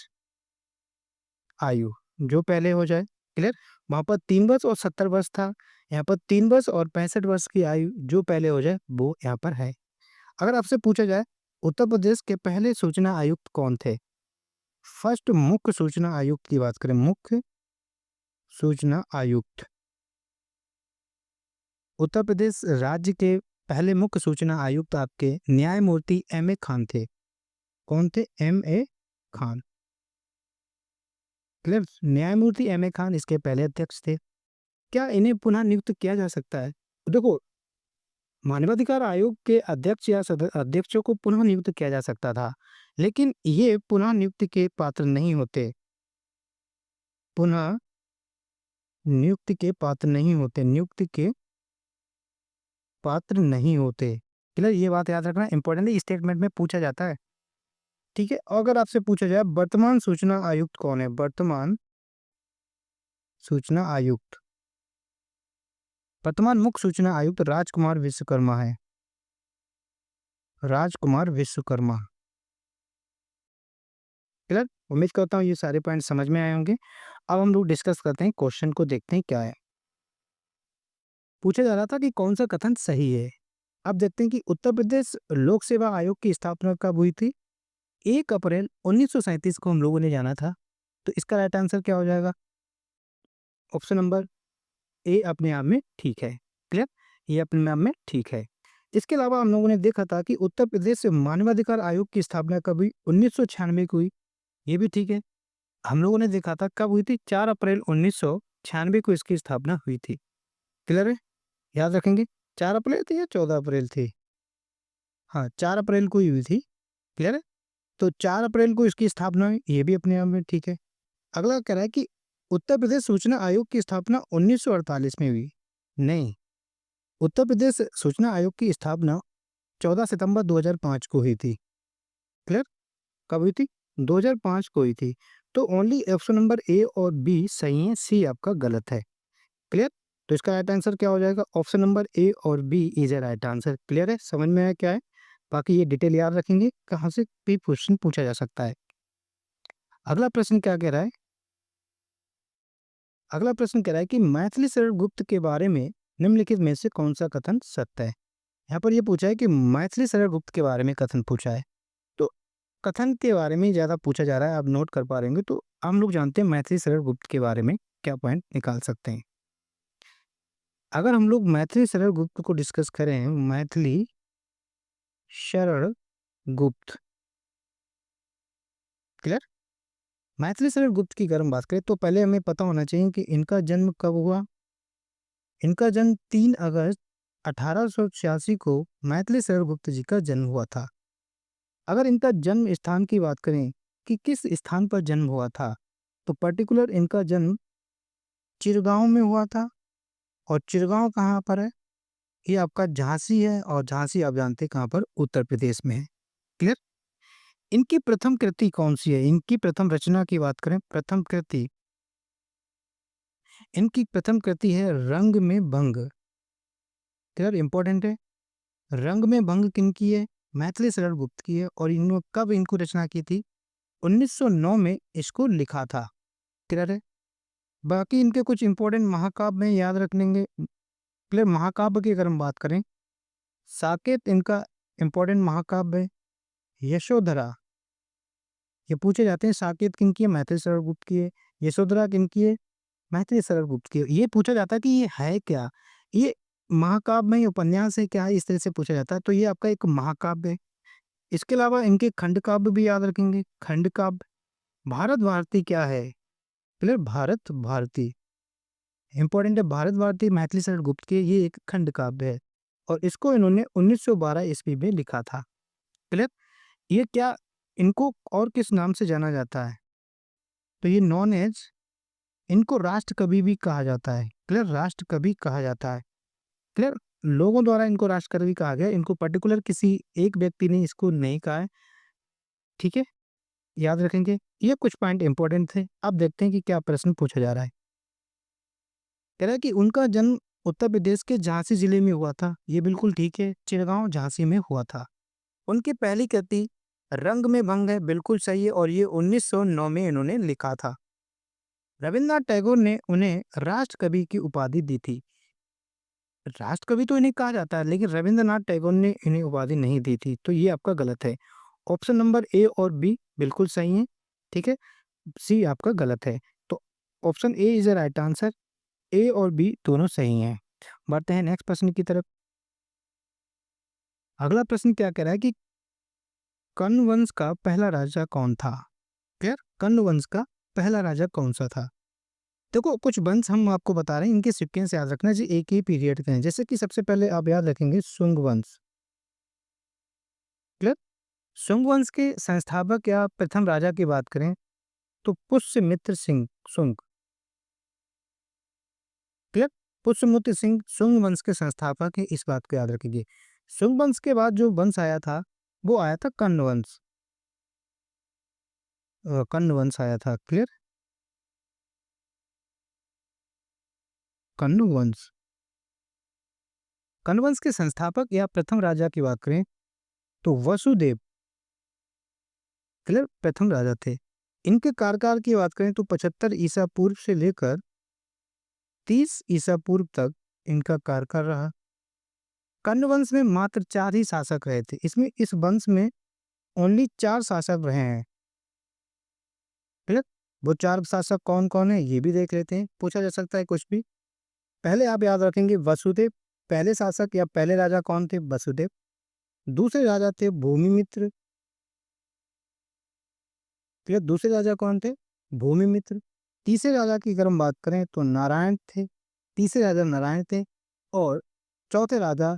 आयु जो पहले हो जाए। क्लियर? वहां पर 3 वर्ष और 70 वर्ष था, यहाँ पर 3 वर्ष और 65 वर्ष की आयु जो पहले हो जाए वो यहाँ पर है। अगर आपसे पूछा जाए उत्तर प्रदेश के पहले सूचना आयुक्त कौन थे? फर्स्ट मुख्य सूचना आयुक्त की बात करें, मुख्य सूचना आयुक्त उत्तर प्रदेश राज्य के पहले मुख्य सूचना आयुक्त आपके न्यायमूर्ति एम.ए. खान थे। कौन थे? एम.ए. खान। क्लियर? न्यायमूर्ति एम.ए. खान इसके पहले अध्यक्ष थे। क्या इन्हें पुनः नियुक्त किया जा सकता है? देखो, मानवाधिकार आयोग के अध्यक्ष या अध्यक्षों को पुनः नियुक्त किया जा सकता था, लेकिन ये पुनः नियुक्ति के पात्र नहीं होते। पुनः नियुक्ति के पात्र नहीं होते, नियुक्ति के पात्र नहीं होते। क्लियर? ये बात याद रखना इंपॉर्टेंट है, स्टेटमेंट में पूछा जाता है। ठीक है? अगर आपसे पूछा जाए वर्तमान सूचना आयुक्त कौन है? वर्तमान सूचना आयुक्त, वर्तमान मुख्य सूचना आयुक्त राजकुमार विश्वकर्मा है। राजकुमार विश्वकर्मा। क्लियर? उम्मीद करता हूँ ये सारे पॉइंट समझ में आए होंगे। अब हम लोग डिस्कस करते हैं, क्वेश्चन को देखते हैं क्या है। पूछा जा रहा था कि कौन सा कथन सही है। अब देखते हैं कि उत्तर प्रदेश लोक सेवा आयोग की स्थापना कब हुई थी? 1 अप्रैल 1937 को हम लोगों ने जाना था। तो इसका राइट आंसर क्या हो जाएगा? ऑप्शन नंबर ए अपने आप में ठीक है। क्लियर? ये अपने आप में ठीक है। इसके अलावा हम लोगों ने देखा था कि उत्तर प्रदेश मानवाधिकार आयोग की स्थापना कब हुई? 1996 को हुई। ये भी ठीक है। हम लोगों ने देखा था कब हुई थी? 4 अप्रैल 1996 को इसकी स्थापना हुई थी। क्लियर है? याद रखेंगे। 4 अप्रैल थी या 14 अप्रैल थी? हाँ, 4 अप्रैल को ही हुई थी। क्लियर है? तो 4 अप्रैल को इसकी स्थापना हुई, ये भी अपने आप में ठीक है। अगला कह रहा है कि उत्तर प्रदेश सूचना आयोग की स्थापना 1948 में हुई। नहीं, उत्तर प्रदेश सूचना आयोग की स्थापना 14 सितंबर 2005 को हुई थी। क्लियर? कब हुई थी? 2005 को हुई थी। तो ओनली ऑप्शन नंबर ए और बी सही है, सी आपका गलत है। क्लियर? तो इसका राइट आंसर क्या हो जाएगा? ऑप्शन नंबर ए और B is a right answer. Clear है? समझ में आया क्या है? बाकी ये डिटेल याद रखेंगे, कहाँ से भी क्वेश्चन पूछा जा सकता है। अगला प्रश्न क्या कह रहा है? अगला प्रश्न कह रहा है कि मैथिली शरण गुप्त के बारे में निम्नलिखित में से कौन सा कथन सत्य है? यहाँ पर ये पूछा है कि मैथिली शरण गुप्त के बारे में कथन पूछा है। तो कथन के बारे में ज़्यादा पूछा जा रहा है, आप नोट कर पा रहे होंगे। तो हम लोग जानते हैं मैथिली शरण गुप्त के बारे में क्या पॉइंट निकाल सकते हैं। अगर हम लोग मैथिली शरण गुप्त को डिस्कस करें, मैथिली शरण गुप्त, क्लियर? मैथिली शरण गुप्त की अगर हम बात करें तो पहले हमें पता होना चाहिए कि इनका जन्म कब हुआ। इनका जन्म 3 अगस्त 1886 को मैथिली शरण गुप्त जी का जन्म हुआ था। अगर इनका जन्म स्थान की बात करें कि किस स्थान पर जन्म हुआ था, तो पर्टिकुलर इनका जन्म चिरगांव में हुआ था। और चिरगांव कहाँ पर है? ये आपका झांसी है, और झांसी आप जानते हैं कहाँ पर? उत्तर प्रदेश में है। क्लियर? इनकी प्रथम कृति कौन सी है? इनकी प्रथम रचना की बात करें, प्रथम कृति, इनकी प्रथम कृति है रंग में भंग। क्लियर? इंपॉर्टेंट है। रंग में भंग किनकी है? मैथिली शरण गुप्त की है। और इन्होंने कब इनको रचना की थी? 1909 में इसको लिखा था। क्लियर है? बाकी इनके कुछ इंपॉर्टेंट महाकाव्य में याद रख लेंगे। क्लियर? महाकाव्य की अगर हम बात करें, साकेत इनका इंपॉर्टेंट महाकाव्य है। यशोधरा, ये पूछे जाते हैं साकेत किनकी है? मैथिली शरण गुप्त की है। यशोधरा किनकी है? मैथिली शरण गुप्त की है। ये पूछा जाता है कि ये है क्या? ये महाकाव्य में उपन्यास है क्या? इस तरह से पूछा जाता है। तो ये आपका एक महाकाव्य है। इसके अलावा इनके खंड काव्य भी याद रखेंगे। खंड काव्य, भारत भारती क्या है? क्लियर? भारत भारती इंपॉर्टेंट है। भारत भारती मैथिली शरण गुप्त के ये एक खंड काव्य है, और इसको इन्होंने 1912 ईस्वी में लिखा था। क्लियर? ये क्या, इनको और किस नाम से जाना जाता है? तो ये नॉन एज, इनको राष्ट्र कवि भी कहा जाता है। क्लियर? राष्ट्र कवि कहा जाता है। क्लियर? लोगों द्वारा इनको राष्ट्र कवि कहा गया, इनको पर्टिकुलर किसी एक व्यक्ति ने इसको नहीं कहा है। ठीक है? याद रखेंगे। ये कुछ पॉइंट इंपॉर्टेंट थे। अब देखते हैं कि क्या प्रश्न पूछा जा रहा है। कह रहा है कि उनका जन्म उत्तर प्रदेश के झांसी जिले में हुआ था। ये बिल्कुल ठीक है, चिरगांव झांसी में हुआ था। उनकी पहली कृति रंग में भंग है, बिल्कुल सही है, और ये 1909 में इन्होंने लिखा था। रविन्द्रनाथ टैगोर ने उन्हें राष्ट्र कवि की उपाधि दी थी। राष्ट्र कवि तो इन्हें कहा जाता है, लेकिन रविन्द्रनाथ टैगोर ने इन्हें उपाधि नहीं दी थी। तो ये आपका गलत है। ऑप्शन नंबर ए और बी बिल्कुल सही है। ठीक है? सी आपका गलत है। तो option A is the right answer. A और बी दोनों सही हैं। बढ़ते हैं नेक्स्ट प्रश्न की तरफ। अगला प्रश्न क्या कह रहा है कि कण्व वंश का पहला राजा कौन था? क्लियर? कण्व वंश का पहला राजा कौन सा था? देखो, कुछ वंश हम आपको बता रहे हैं, इनके सीक्वेंस याद रखना जी, एक ही पीरियड के हैं। जैसे कि सबसे पहले आप याद रखेंगे शुंग वंश। क्लियर? शुंग वंश के संस्थापक या प्रथम राजा की बात करें तो पुष्यमित्र सिंह शुंग। क्लियर? पुष्यमित्र सिंह शुंग वंश के संस्थापक है, इस बात को याद रखिए। शुंग वंश के बाद जो वंश आया था वो आया था कण्व वंश। कण्व वंश आया था। क्लियर? कण्व वंश, कण्व वंश के संस्थापक या प्रथम राजा की बात करें तो वसुदेव, क्लियर, प्रथम राजा थे। इनके कार्यकाल की बात करें तो 75 ईसा पूर्व से लेकर 30 ईसा पूर्व तक इनका कार्यकाल रहा। कण्व वंश में मात्र 4 ही शासक रहे थे। इसमें इस वंश में ओनली 4 शासक रहे हैं। क्लियर? वो 4 शासक कौन कौन है ये भी देख लेते हैं, पूछा जा सकता है कुछ भी। पहले आप याद रखेंगे वसुदेव, पहले शासक या पहले राजा कौन थे? वसुदेव। दूसरे राजा थे भूमिमित्र। फिर दूसरे राजा कौन थे? भूमिमित्र। तीसरे राजा की अगर हम बात करें तो नारायण थे। तीसरे राजा नारायण थे। और चौथे राजा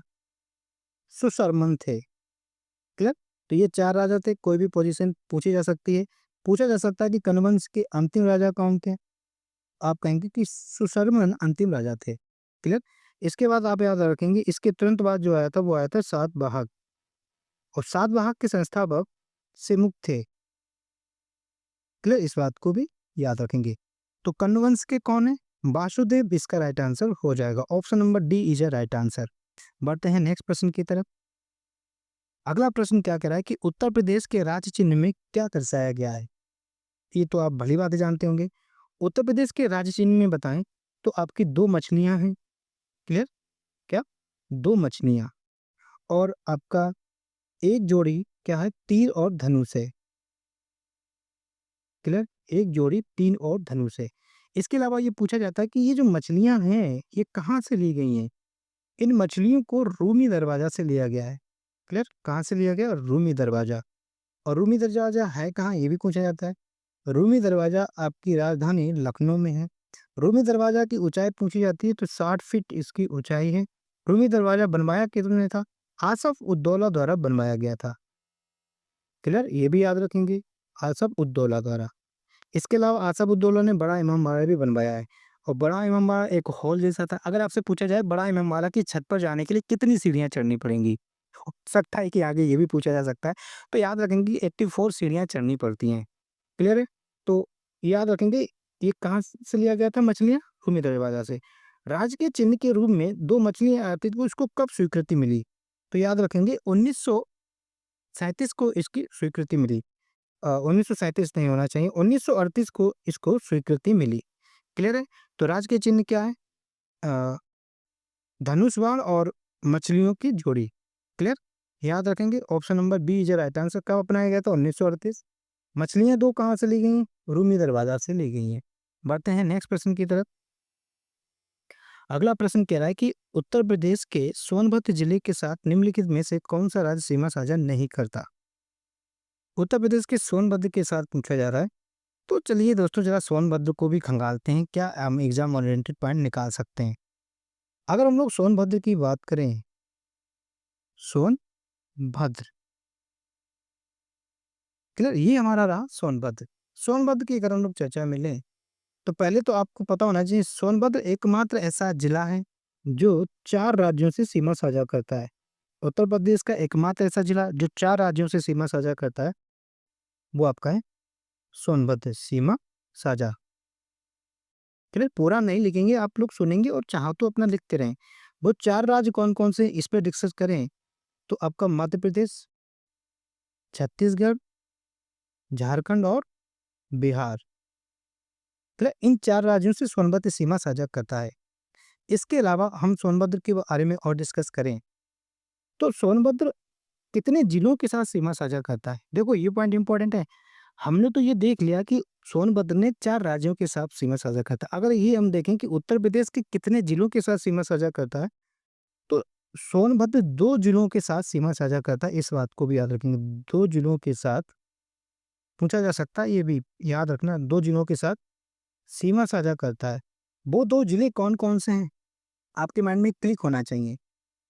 सुशर्मन थे। क्लियर? तो ये 4 राजा थे। कोई भी पोजीशन पूछी जा सकती है। पूछा जा सकता है कि कनवंश के अंतिम राजा कौन थे? आप कहेंगे कि सुशर्मन अंतिम राजा थे। क्लियर? इसके बाद आप याद रखेंगे इसके तुरंत बाद जो आया था वो आया था सातवाहन। और सातवाहन के संस्थापक सिमुक थे। क्लियर? इस बात को भी याद रखेंगे। तो कन्वंश के कौन है? वासुदेव इसका राइट आंसर हो जाएगा। Option number D is a right answer. बढ़ते हैं नेक्स्ट प्रश्न की तरफ। अगला प्रश्न क्या कह रहा है कि उत्तर प्रदेश के राज्य चिन्ह में क्या दर्शाया गया है? ये तो आप भली बात जानते होंगे। उत्तर प्रदेश के राज्य चिन्ह में बताएं तो आपकी 2 मछलियां हैं। क्लियर? क्या? 2 मछलियां। और आपका एक जोड़ी क्या है? तीर और धनुष है। क्लियर? एक जोड़ी तीर और धनुष है। इसके अलावा ये पूछा जाता है कि ये जो मछलियां हैं ये कहाँ से ली गई हैं? इन मछलियों को रूमी दरवाजा से लिया गया है। क्लियर? कहाँ से लिया गया? रूमी दरवाजा। और रूमी दरवाजा है कहाँ ये भी पूछा जाता है। रूमी दरवाजा आपकी राजधानी लखनऊ में है। रूमी दरवाजा की ऊंचाई पूछी जाती है तो 60 फीट इसकी ऊंचाई है। रूमी दरवाजा बनवाया किसने था? आसफ उद्दौला द्वारा बनवाया गया था। क्लियर? ये भी याद रखेंगे, आसफ उद्दौला द्वारा। इसके अलावा आसफ उद्दौला ने बड़ा इमामबाड़ा भी बनवाया है। और बड़ा इमामबाड़ा एक हॉल जैसा था। अगर आपसे पूछा जाए बड़ा इमामबाड़ा की छत पर जाने के लिए कितनी सीढ़ियां चढ़नी पड़ेंगी, हो सकता है कि आगे ये भी पूछा जा सकता है। तो याद रखेंगे 84 सीढ़ियां चढ़नी पड़ती हैं। क्लियर है? तो याद रखेंगे ये कहाँ से लिया गया था मछलियाँ? भूमि दरवाजा से। राज्य के चिन्ह के रूप में 2 मछलियाँ आती थी, उसको कब स्वीकृति मिली? तो याद रखेंगे 1937 को इसकी स्वीकृति मिली। 1937 नहीं होना चाहिए, 1938 को इसको स्वीकृति मिली। क्लियर है? तो राज्य के चिन्ह क्या है? अ, धनुष बाण और मछलियों की जोड़ी। क्लियर? याद रखेंगे option number B is right answer. कब अपनाया गया था? 1938। मछलियां 2 कहाँ से ली गई हैं? रूमी दरवाजा से ली गई हैं। बढ़ते हैं नेक्स्ट प्रश्न की तरफ। अगला प्रश्न कह रहा है कि उत्तर प्रदेश के सोनभद्र जिले के साथ निम्नलिखित में से कौन सा राज्य सीमा साझा नहीं करता? उत्तर प्रदेश के सोनभद्र के साथ पूछा जा रहा है। तो चलिए दोस्तों जरा सोनभद्र को भी खंगालते हैं, क्या हम एग्जाम ओरिएंटेड पॉइंट निकाल सकते हैं। अगर हम लोग सोनभद्र की बात करें, सोनभद्र, क्लियर, ये हमारा रहा सोनभद्र। सोनभद्र की अगर हम लोग चर्चा में लें तो पहले तो आपको पता होना चाहिए सोनभद्र एकमात्र ऐसा जिला है जो 4 राज्यों से सीमा साझा करता है। उत्तर प्रदेश का एकमात्र ऐसा जिला जो 4 राज्यों से सीमा साझा करता है वो आपका है सोनभद्र सीमा साझा। क्लियर? पूरा नहीं लिखेंगे, आप लोग सुनेंगे और चाहो तो अपना लिखते रहें। वो 4 राज्य कौन कौन से इस पे डिस्कस करें तो आपका मध्य प्रदेश, छत्तीसगढ़, झारखंड और बिहार। क्लियर? इन 4 राज्यों से सोनभद्र सीमा साझा करता है। इसके अलावा हम सोनभद्र के बारे में और डिस्कस करें तो सोनभद्र कितने जिलों के साथ सीमा साझा करता है? देखो ये पॉइंट इंपॉर्टेंट है। हमने तो ये देख लिया कि सोनभद्र ने 4 राज्यों के साथ सीमा साझा करता है। अगर ये हम देखें कि उत्तर प्रदेश के कितने जिलों के साथ सीमा साझा करता है तो सोनभद्र 2 जिलों के साथ सीमा साझा करता है। इस बात को भी याद रखेंगे, 2 जिलों के साथ पूछा जा सकता है, ये भी याद रखना, 2 जिलों के साथ सीमा साझा करता है। वो 2 जिले कौन कौन से हैं आपके माइंड में क्लिक होना चाहिए।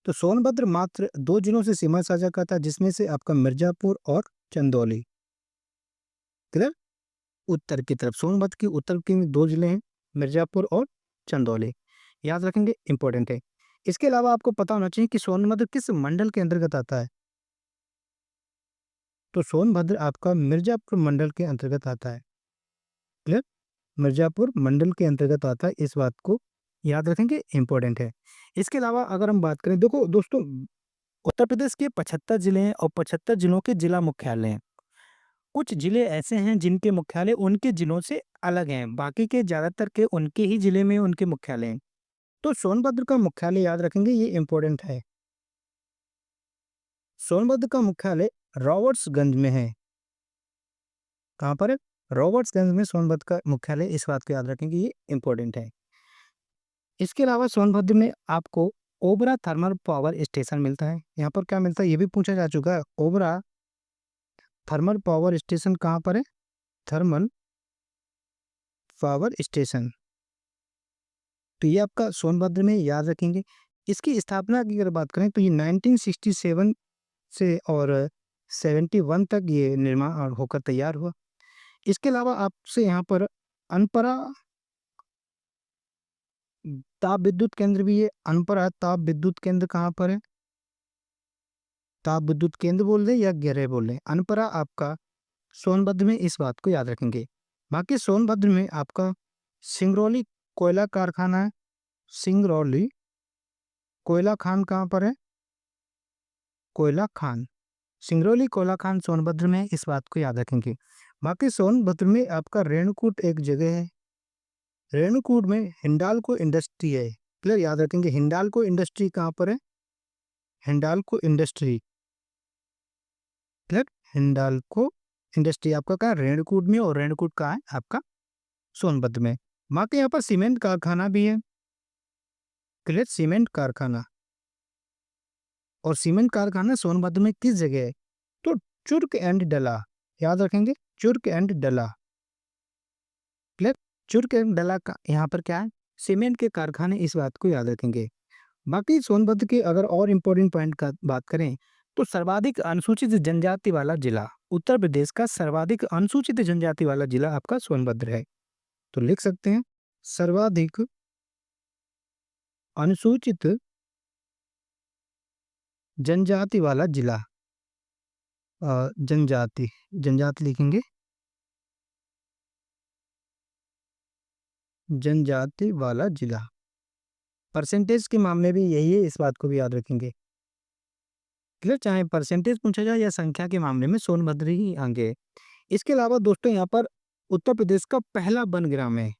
तो सोनभद्र मात्र 2 जिलों से सीमा साझा करता है जिसमें से आपका मिर्जापुर और चंदौली। क्लियर? उत्तर की तरफ सोनभद्र की उत्तर के 2 जिले हैं, मिर्जापुर और चंदौली। याद रखेंगे, इंपॉर्टेंट है। इसके अलावा आपको पता होना चाहिए कि सोनभद्र किस मंडल के अंतर्गत आता है। तो सोनभद्र आपका मिर्जापुर मंडल के अंतर्गत आता है। क्लियर? मिर्जापुर मंडल के अंतर्गत आता है, इस बात को याद रखेंगे, इंपॉर्टेंट है। इसके अलावा अगर हम बात करें, देखो दोस्तों उत्तर प्रदेश के 75 जिले हैं और 75 जिलों के जिला मुख्यालय हैं। कुछ जिले ऐसे हैं जिनके मुख्यालय उनके जिलों से अलग हैं, बाकी के ज्यादातर के उनके ही जिले में उनके मुख्यालय हैं। तो सोनभद्र का मुख्यालय याद रखेंगे, ये इंपॉर्टेंट है। सोनभद्र का मुख्यालय रॉबर्ट्सगंज में है। कहाँ पर है? रॉबर्ट्सगंज में सोनभद्र का मुख्यालय, इस बात को याद रखेंगे, ये इंपॉर्टेंट है। इसके अलावा सोनभद्र में आपको ओबरा थर्मल पावर स्टेशन मिलता है। यहाँ पर क्या मिलता है ये भी पूछा जा चुका है। ओबरा थर्मल पावर स्टेशन कहाँ पर है? Thermal power station. तो ये आपका सोनभद्र में याद रखेंगे। इसकी स्थापना की अगर बात करें तो ये 1967 से और 71 तक ये निर्माण होकर तैयार हुआ। इसके अलावा आपसे यहाँ पर अनपरा ताप विद्युत केंद्र भी है। अनपरा ताप विद्युत केंद्र कहाँ पर है? ताप विद्युत केंद्र बोल दें या गैरह बोल दें, अनपरा आपका सोनभद्र में, इस बात को याद रखेंगे। बाकी सोनभद्र में आपका सिंगरौली कोयला कारखाना है। सिंगरौली कोयला खान कहाँ पर है? कोयला खान, सिंगरौली कोयला खान सोनभद्र में है, इस बात को याद रखेंगे। बाकी सोनभद्र में आपका रेणुकूट एक जगह है। रेणुकूट में हिंडाल्को इंडस्ट्री है। क्लियर, याद रखेंगे। हिंडाल्को इंडस्ट्री कहाँ पर है? Hindalco industry. Clear, Hindalco industry आपका कहाँ है? रेणुकूट में, और रेणुकूट कहाँ है? आपका सोनभद्र में। बाकी यहाँ पर सीमेंट कारखाना भी है। क्लियर, सीमेंट कारखाना, और सीमेंट कारखाना सोनभद्र में किस जगह है? तो चुर्क एंड डला, याद रखेंगे, चुर्क एंड डला। क्लियर, चुर्क एंड डला का यहाँ पर क्या है? सीमेंट के कारखाने, इस बात को याद रखेंगे। बाकी सोनभद्र के अगर और इम्पोर्टेंट पॉइंट का बात करें तो सर्वाधिक अनुसूचित जनजाति वाला जिला, उत्तर प्रदेश का सर्वाधिक अनुसूचित जनजाति वाला जिला आपका सोनभद्र है। तो लिख सकते हैं सर्वाधिक अनुसूचित जनजाति वाला जिला। जनजाति, जनजाति लिखेंगे, जनजाति वाला जिला। परसेंटेज के मामले में यही है, इस बात को भी याद रखेंगे। क्लियर, चाहे परसेंटेज पूछा जाए या संख्या के मामले में सोनभद्र ही आगे है। इसके अलावा दोस्तों यहाँ पर उत्तर प्रदेश का पहला वनग्राम है।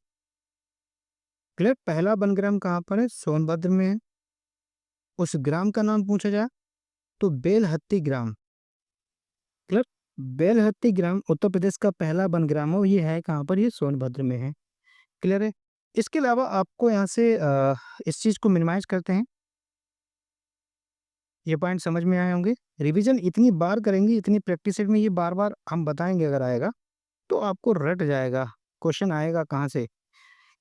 क्लियर, पहला वनग्राम कहाँ पर है? सोनभद्र में है। उस ग्राम का नाम पूछा जाए तो बेलहत्ती ग्राम। क्लियर, बेलहत्ती ग्राम उत्तर प्रदेश का पहला वनग्राम हो, ये है कहाँ पर? ये सोनभद्र में है। क्लियर है। इसके अलावा आपको यहाँ से इस चीज को मिनिमाइज करते हैं। ये पॉइंट समझ में आए होंगे। रिवीजन इतनी बार करेंगे, इतनी प्रैक्टिस में ये बार बार हम बताएंगे, अगर आएगा तो आपको रट जाएगा, क्वेश्चन आएगा कहाँ से।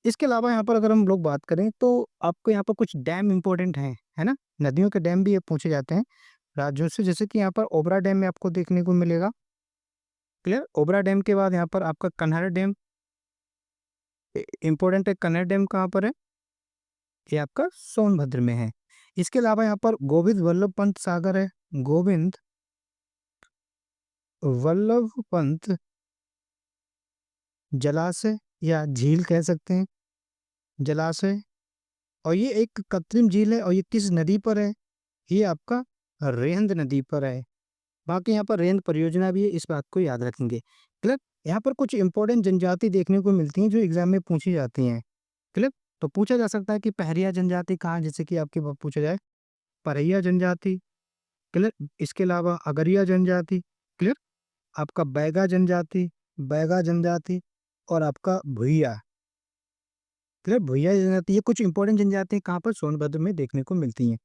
इसके अलावा यहाँ पर अगर हम लोग बात करें तो आपको यहाँ पर कुछ डैम इंपॉर्टेंट हैं, है ना, नदियों के डैम भी ये पूछे जाते हैं राज्यों से, जैसे कि यहाँ पर ओबरा डैम में आपको देखने को मिलेगा। क्लियर, ओबरा डैम के बाद यहाँ पर आपका कन्हार डैम इंपॉर्टेंट है। कन्हार डैम कहाँ पर है? ये आपका सोनभद्र में है। इसके अलावा यहाँ पर गोविंद वल्लभ पंत सागर है। गोविंद वल्लभ पंत जलाशय या झील कह सकते हैं, जलाशय, और ये एक कृत्रिम झील है। और ये किस नदी पर है? ये आपका रेंद नदी पर है। बाकी यहाँ पर रेंद परियोजना भी है, इस बात को याद रखेंगे। क्लियर, यहाँ पर कुछ इंपॉर्टेंट जनजाति देखने को मिलती हैं जो एग्जाम में पूछी जाती हैं। क्लियर, तो पूछा जा सकता है कि पहरिया जनजाति कहाँ, जैसे कि आपके पूछा जाए परैया जनजाति। क्लियर, इसके अलावा अगरिया जनजाति। क्लियर, आपका बैगा जनजाति, बैगा जनजाति, और आपका भुइया। क्लियर, भुइया जनजाति, ये कुछ इंपॉर्टेंट जनजाति कहाँ पर? सोनभद्र में देखने को मिलती हैं।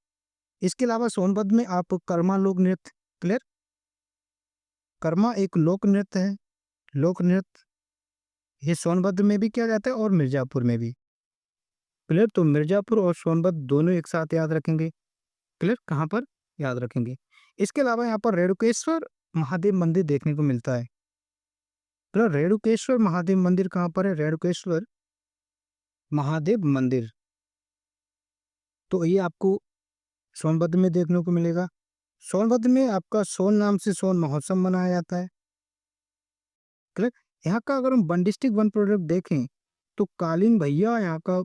इसके अलावा सोनभद्र में आप कर्मा लोक नृत्य। क्लियर, कर्मा एक लोक नृत्य है। लोक नृत्य ये सोनभद्र में भी किया जाता है और मिर्जापुर में भी। क्लियर, तो मिर्जापुर और सोनभद्र दोनों एक साथ याद रखेंगे। क्लियर, कहाँ पर याद रखेंगे। इसके अलावा यहाँ पर रेणुकेश्वर महादेव मंदिर देखने को मिलता है। क्लियर, रेणुकेश्वर महादेव मंदिर कहाँ पर है? रेणुकेश्वर महादेव मंदिर, तो ये आपको सोनभद्र में देखने को मिलेगा। सोनभद्र में आपका सोन नाम से सोन महोत्सव मनाया जाता है। क्लियर, यहाँ का अगर हम वन डिस्ट्रिक्ट वन प्रोडक्ट देखें तो कालीन भैया यहाँ का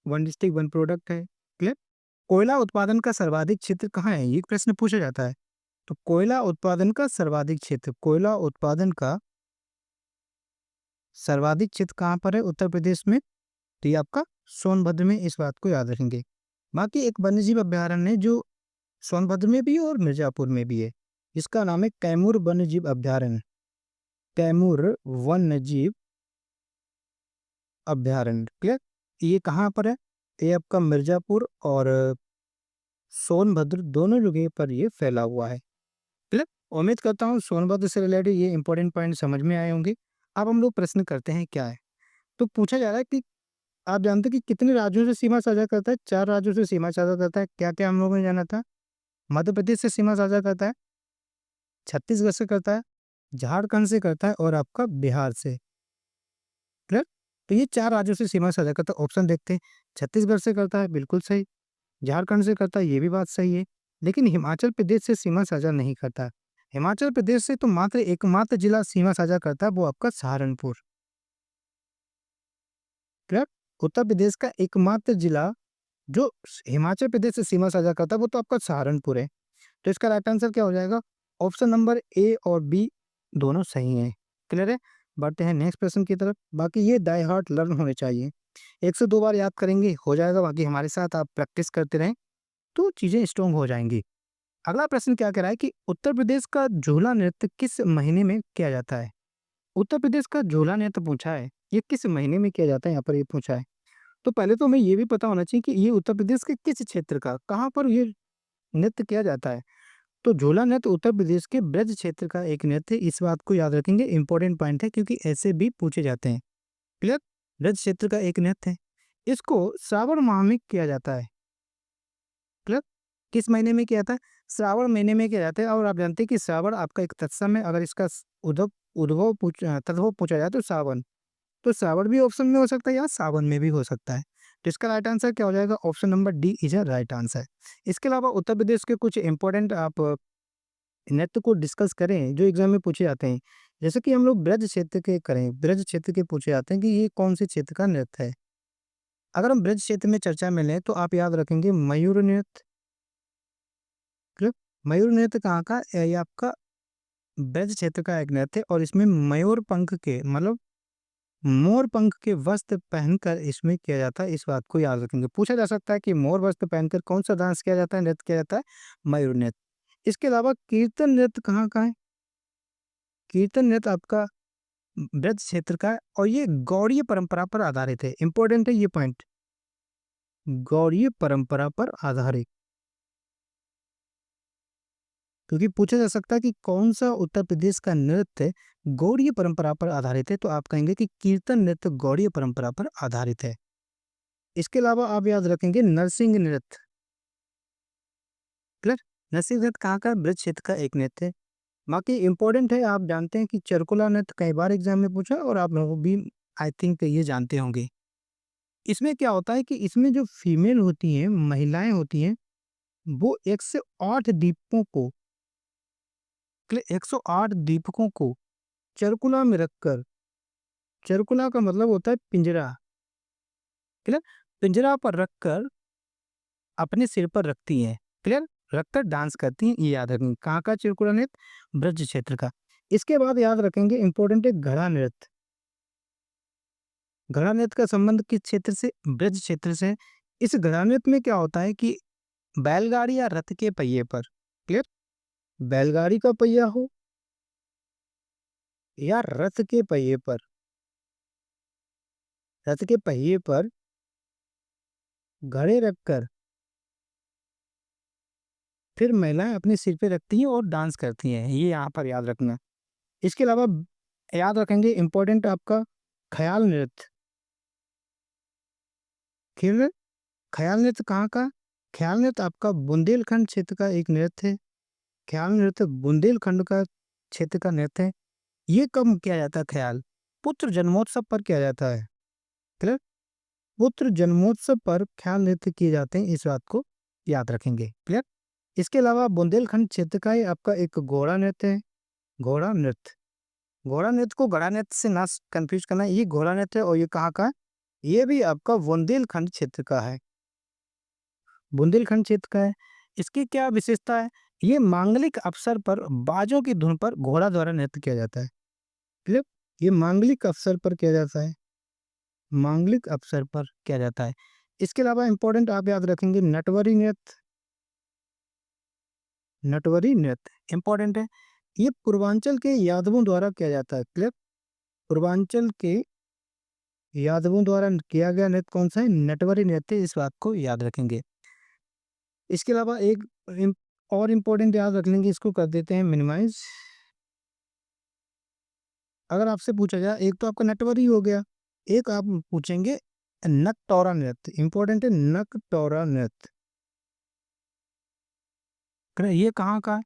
वन डिस्ट्रिक्ट वन प्रोडक्ट है। क्लियर, कोयला उत्पादन का सर्वाधिक क्षेत्र कहाँ है? ये प्रश्न पूछा जाता है। तो कोयला उत्पादन का सर्वाधिक क्षेत्र, कोयला उत्पादन का सर्वाधिक क्षेत्र कहाँ पर है? उत्तर प्रदेश में। तो ये आपका सोनभद्र में, इस बात को याद रखेंगे। बाकी एक वन्यजीव अभ्यारण्य है जो सोनभद्र में भी है और मिर्जापुर में भी है, इसका नाम है कैमूर वन्यजीव अभ्यारण्य। कैमूर वन्यजीव अभ्यारण्य। क्लियर, ये कहाँ पर है? ये आपका मिर्ज़ापुर और सोनभद्र दोनों जगह पर ये फैला हुआ है। क्लियर? उम्मीद करता हूँ सोनभद्र से रिलेटेड ये इंपॉर्टेंट पॉइंट समझ में आए होंगे। अब हम लोग प्रश्न करते हैं क्या है? तो पूछा जा रहा है कि आप जानते हैं कि कितने राज्यों से सीमा साझा करता है? 4 राज्यों से सीमा साझा करता है। क्या-क्या हम लोगों ने जाना था? मध्य प्रदेश से सीमा साझा करता है, छत्तीसगढ़ से करता है, झारखंड से करता है और आपका बिहार से। क्लियर? तो ये 4 राज्यों से सीमा साझा करता है। ऑप्शन देखते हैं। छत्तीसगढ़ से करता है, बिल्कुल सही। झारखंड से करता है, ये भी बात सही है। लेकिन हिमाचल प्रदेश से सीमा साझा नहीं करता। हिमाचल प्रदेश से तो मात्र एकमात्र जिला सीमा साझा करता है, वो आपका सहारनपुर। क्लियर? उत्तर प्रदेश का एकमात्र जिला जो हिमाचल प्रदेश से सीमा साझा करता है, वो तो आपका सहारनपुर है। तो इसका राइट आंसर क्या हो जाएगा? ऑप्शन नंबर ए और बी दोनों सही हैं। क्लियर है? बढ़ते हैं नेक्स्ट प्रश्न की तरफ। बाकी ये बाय हार्ट लर्न होने चाहिए। 1 से 2 बार याद करेंगे, हो जाएगा। बाकी हमारे साथ आप प्रैक्टिस करते रहें, तो चीज़ें स्ट्रॉन्ग हो जाएँगी। अगला प्रश्न क्या कह रहा है कि उत्तर प्रदेश का झूला नृत्य किस महीने में किया जाता है? उत्तर प्रदेश का झूला नृत्य पूछा है, ये किस महीने में किया जाता है? यहाँ पर ये पूछा है। तो पहले तो हमें ये भी पता होना चाहिए कि ये उत्तर प्रदेश के किस क्षेत्र का, कहाँ पर ये नृत्य किया जाता है। तो झूला नृत्य उत्तर प्रदेश के ब्रज क्षेत्र का एक नृत्य है। इस बात को याद रखेंगे, इंपॉर्टेंट पॉइंट है क्योंकि ऐसे भी पूछे जाते हैं। क्लियर? ब्रज क्षेत्र का एक नृत्य है। इसको श्रावण माह में किया जाता है। क्लियर? किस महीने में किया जाता है? श्रावण महीने में किया जाता है। और आप जानते हैं कि श्रावण आपका एक तत्सम है। अगर इसका तद्भव पूछा जाए तो सावन। तो श्रावण भी ऑप्शन में हो सकता है या सावन में भी हो सकता है। तो इसका राइट आंसर क्या हो जाएगा? Option number D is a right answer. इसके अलावा उत्तर प्रदेश के कुछ इंपॉर्टेंट आप नृत्य को डिस्कस करें जो एग्जाम में पूछे जाते हैं। जैसे कि हम लोग ब्रज क्षेत्र के करें, ब्रज क्षेत्र के पूछे जाते हैं कि ये कौन से क्षेत्र का नृत्य है। अगर हम ब्रज क्षेत्र में चर्चा में लें तो आप याद रखेंगे मयूर नृत्य। क्लियर? मयूर नृत्य कहाँ का? ये आपका ब्रज क्षेत्र का एक नृत्य है और इसमें मयूर पंख के मतलब मोर पंख के वस्त्र पहनकर इसमें किया जाता है। इस बात को याद रखेंगे। पूछा जा सकता है कि मोर वस्त्र पहनकर कौन सा डांस किया जाता है, नृत्य किया जाता है? मयूर नृत्य। इसके अलावा कीर्तन नृत्य कहाँ का है? कीर्तन नृत्य आपका ब्रज क्षेत्र का है और ये गौड़ीय परंपरा पर आधारित है। इंपॉर्टेंट है ये पॉइंट, गौड़ीय परंपरा पर आधारित। क्योंकि पूछा जा सकता है कि कौन सा उत्तर प्रदेश का नृत्य गौड़ीय परंपरा पर आधारित है, तो आप कहेंगे कि कीर्तन नृत्य गौड़ीय परंपरा पर आधारित है। इसके अलावा आप याद रखेंगे नरसिंह नृत्य। क्लियर? नरसिंह नृत्य कहाँ का? ब्रज क्षेत्र का एक नृत्य है। बाकी इंपॉर्टेंट है, आप जानते हैं कि चरकुला नृत्य कई बार एग्जाम में पूछा और आप लोग भी आई थिंक ये जानते होंगे। इसमें क्या होता है कि इसमें जो फीमेल होती हैं, महिलाएं होती हैं, वो 108 दीपकों को 108 दीपकों को चरकुला में रखकर, चरकुला का मतलब होता है पिंजरा। क्लियर? पिंजरा पर रखकर अपने सिर पर रखती हैं। क्लियर? रखकर डांस करती हैं। ये याद रखेंगे। कहाँ का चरकुला नृत्य? ब्रज क्षेत्र का। इसके बाद याद रखेंगे इंपॉर्टेंट है घड़ा नृत्य। घड़ा नृत्य का संबंध किस क्षेत्र से? ब्रज क्षेत्र से है। इस घड़ा नृत्य में क्या होता है कि बैलगाड़ी या रथ के पहिए पर, क्लियर, बैलगाड़ी का पहिया हो या रथ के पहिए पर, रथ के पहिए पर घड़े रखकर फिर महिलाएं अपने सिर पे रखती हैं और डांस करती हैं। ये यहाँ पर याद रखना। इसके अलावा याद रखेंगे इंपॉर्टेंट आपका ख्याल नृत्य। फिर ख्याल नृत्य कहाँ का? ख्याल नृत्य आपका बुंदेलखंड क्षेत्र का एक नृत्य है। ख्याल नृत्य बुंदेलखंड का क्षेत्र का नृत्य है। ये कब किया जाता है ख्याल? पुत्र जन्मोत्सव पर किया जाता है। क्लियर? पुत्र जन्मोत्सव पर ख्याल नृत्य किए जाते हैं। इस बात को याद रखेंगे। क्लियर? इसके अलावा बुंदेलखंड क्षेत्र का ही आपका एक घोड़ा नृत्य है। घोड़ा नृत्य, घोड़ा नृत्य को घड़ा नृत्य से ना कंफ्यूज करना। ये घोड़ा नृत्य है और ये कहाँ का है? ये भी आपका बुंदेलखंड क्षेत्र का है। बुंदेलखंड क्षेत्र का है। इसकी क्या विशेषता है? ये मांगलिक अवसर पर बाजों की धुन पर घोड़ा द्वारा नृत्य किया जाता है। क्लियर? ये मांगलिक अवसर पर किया जाता है। मांगलिक अवसर पर किया जाता है। इसके अलावा इंपॉर्टेंट आप याद रखेंगे नटवरी नृत्य। नटवरी नृत्य इंपॉर्टेंट है। ये पूर्वांचल के यादवों द्वारा किया जाता है। क्लियर? पूर्वांचल के यादवों द्वारा किया गया नृत्य कौन सा है? नटवरी नृत्य, इस बात को याद रखेंगे। इसके अलावा एक और इम्पोर्टेंट याद रख लेंगे, इसको कर देते हैं मिनिमाइज। अगर आपसे पूछा जाए, एक तो आपका नटवरी हो गया, एक आप पूछेंगे नकटोरा नृत्य, इंपॉर्टेंट है नकटोरा नृत्य। ये कहाँ का है?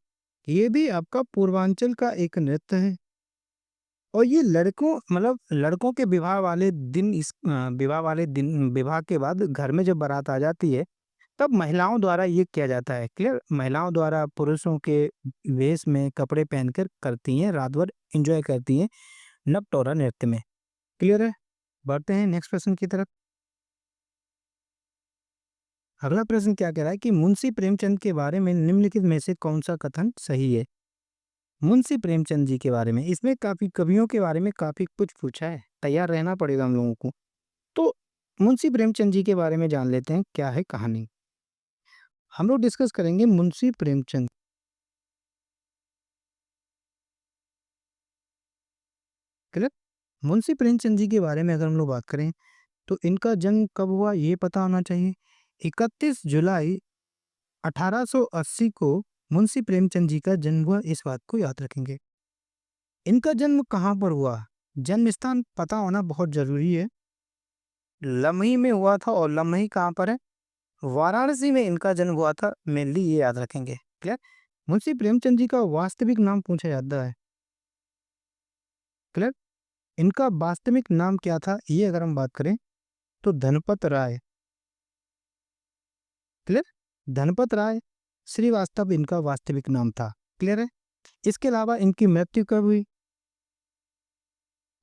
ये भी आपका पूर्वांचल का एक नृत्य है, और ये लड़कों मतलब लड़कों के विवाह वाले दिन, इस विवाह वाले दिन, विवाह के बाद घर में जब बारात आ जाती है, तब महिलाओं द्वारा ये किया जाता है। क्लियर? महिलाओं द्वारा पुरुषों के वेश में कपड़े पहनकर करती हैं, रात भर एंजॉय करती हैं नकटोरा नृत्य में। क्लियर है? बढ़ते हैं नेक्स्ट प्रश्न की तरफ। अगला प्रश्न क्या कह रहा है कि मुंशी प्रेमचंद के बारे में निम्नलिखित में से कौन सा कथन सही है? मुंशी प्रेमचंद जी के बारे में, इसमें काफी कवियों के बारे में काफी कुछ पूछा है, तैयार रहना पड़ेगा हम लोगों को। तो मुंशी प्रेमचंद जी के बारे में जान लेते हैं, क्या है कहानी। हम लोग डिस्कस करेंगे मुंशी प्रेमचंद। क्लियर? मुंशी प्रेमचंद जी के बारे में अगर हम लोग बात करें, तो इनका जन्म कब हुआ ये पता होना चाहिए। 31 जुलाई 1880 को मुंशी प्रेमचंद जी का जन्म हुआ, इस बात को याद रखेंगे। इनका जन्म कहाँ पर हुआ, जन्म स्थान पता होना बहुत जरूरी है। लमही में हुआ था, और लमही कहाँ पर है? वाराणसी में इनका जन्म हुआ था, मेनली ये याद रखेंगे। क्लियर? मुंशी प्रेमचंद जी का वास्तविक नाम पूछा जाता है। क्लियर? इनका वास्तविक नाम क्या था, ये अगर हम बात करें तो धनपत राय। क्लियर? धनपत राय श्रीवास्तव इनका वास्तविक नाम था। क्लियर है? इसके अलावा इनकी मृत्यु कब हुई?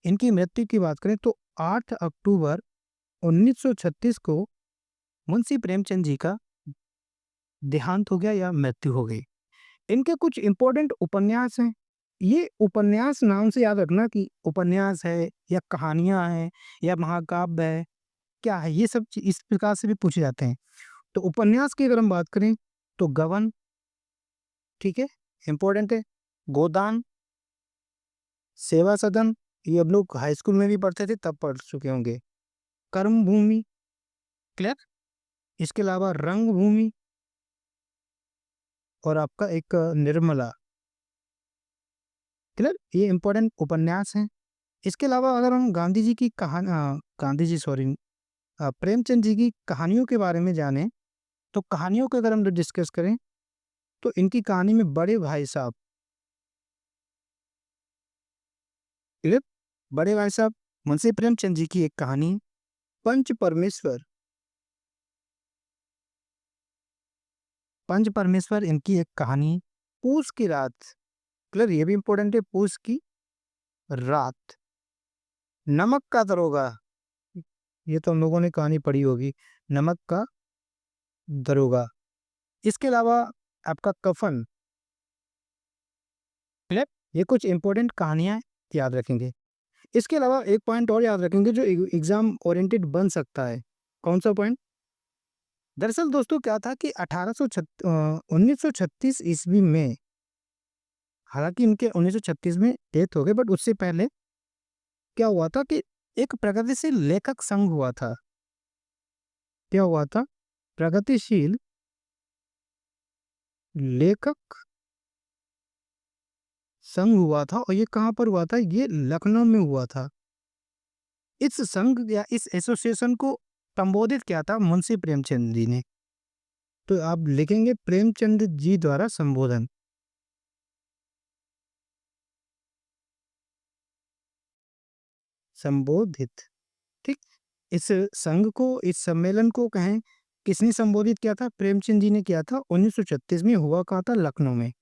इनकी मृत्यु की बात करें तो 8 अक्टूबर 1936 को मुंशी प्रेमचंद जी का देहांत हो गया या मृत्यु हो गई। इनके कुछ इंपॉर्टेंट उपन्यास हैं। ये उपन्यास नाम से याद रखना कि उपन्यास है या कहानियां हैं या महाकाव्य है, क्या है, ये सब इस प्रकार से भी पूछे जाते हैं। तो उपन्यास की अगर हम बात करें तो गबन, ठीक है, इंपॉर्टेंट है। गोदान, सेवा सदन, ये अब लोग हाई स्कूल में भी पढ़ते थे, तब पढ़ चुके होंगे। कर्म भूमि। क्लियर? इसके अलावा रंग भूमि, और आपका एक निर्मला। क्लियर? ये इंपॉर्टेंट उपन्यास हैं। इसके अलावा अगर हम गांधी जी की कहानी, गांधी जी सॉरी, प्रेमचंद जी की कहानियों के बारे में जाने, तो कहानियों को अगर हम डिस्कस करें तो इनकी कहानी में बड़े भाई साहब। क्लियर? बड़े भाई साहब मुंशी प्रेमचंद जी की एक कहानी। पंच परमेश्वर, पंच परमेश्वर इनकी एक कहानी। पूस की रात। क्लियर? ये भी इंपॉर्टेंट है, पूस की रात। नमक का दरोगा, ये तो हम लोगों ने कहानी पढ़ी होगी, नमक का दरोगा। इसके अलावा आपका कफन। क्लियर? ये कुछ इंपॉर्टेंट कहानियां याद रखेंगे। इसके अलावा एक पॉइंट और याद रखेंगे जो एग्जाम ओरिएंटेड बन सकता है। कौन सा पॉइंट? दरअसल दोस्तों क्या था कि 1936 ईस्वी में, हालांकि इनके 1936 में डेथ हो गई, बट उससे पहले क्या हुआ था कि एक प्रगतिशील लेखक संघ हुआ था। क्या हुआ था? प्रगतिशील लेखक संघ हुआ था, और ये कहाँ पर हुआ था? ये लखनऊ में हुआ था। इस संघ या इस एसोसिएशन को संबोधित किया था मुंशी प्रेमचंद जी ने। तो आप लिखेंगे प्रेमचंद जी द्वारा संबोधन। संबोधित, ठीक। इस संघ को, इस सम्मेलन को कहें किसने संबोधित किया था? प्रेमचंद जी ने किया था। 1936 में हुआ कहाँ था? लखनऊ में।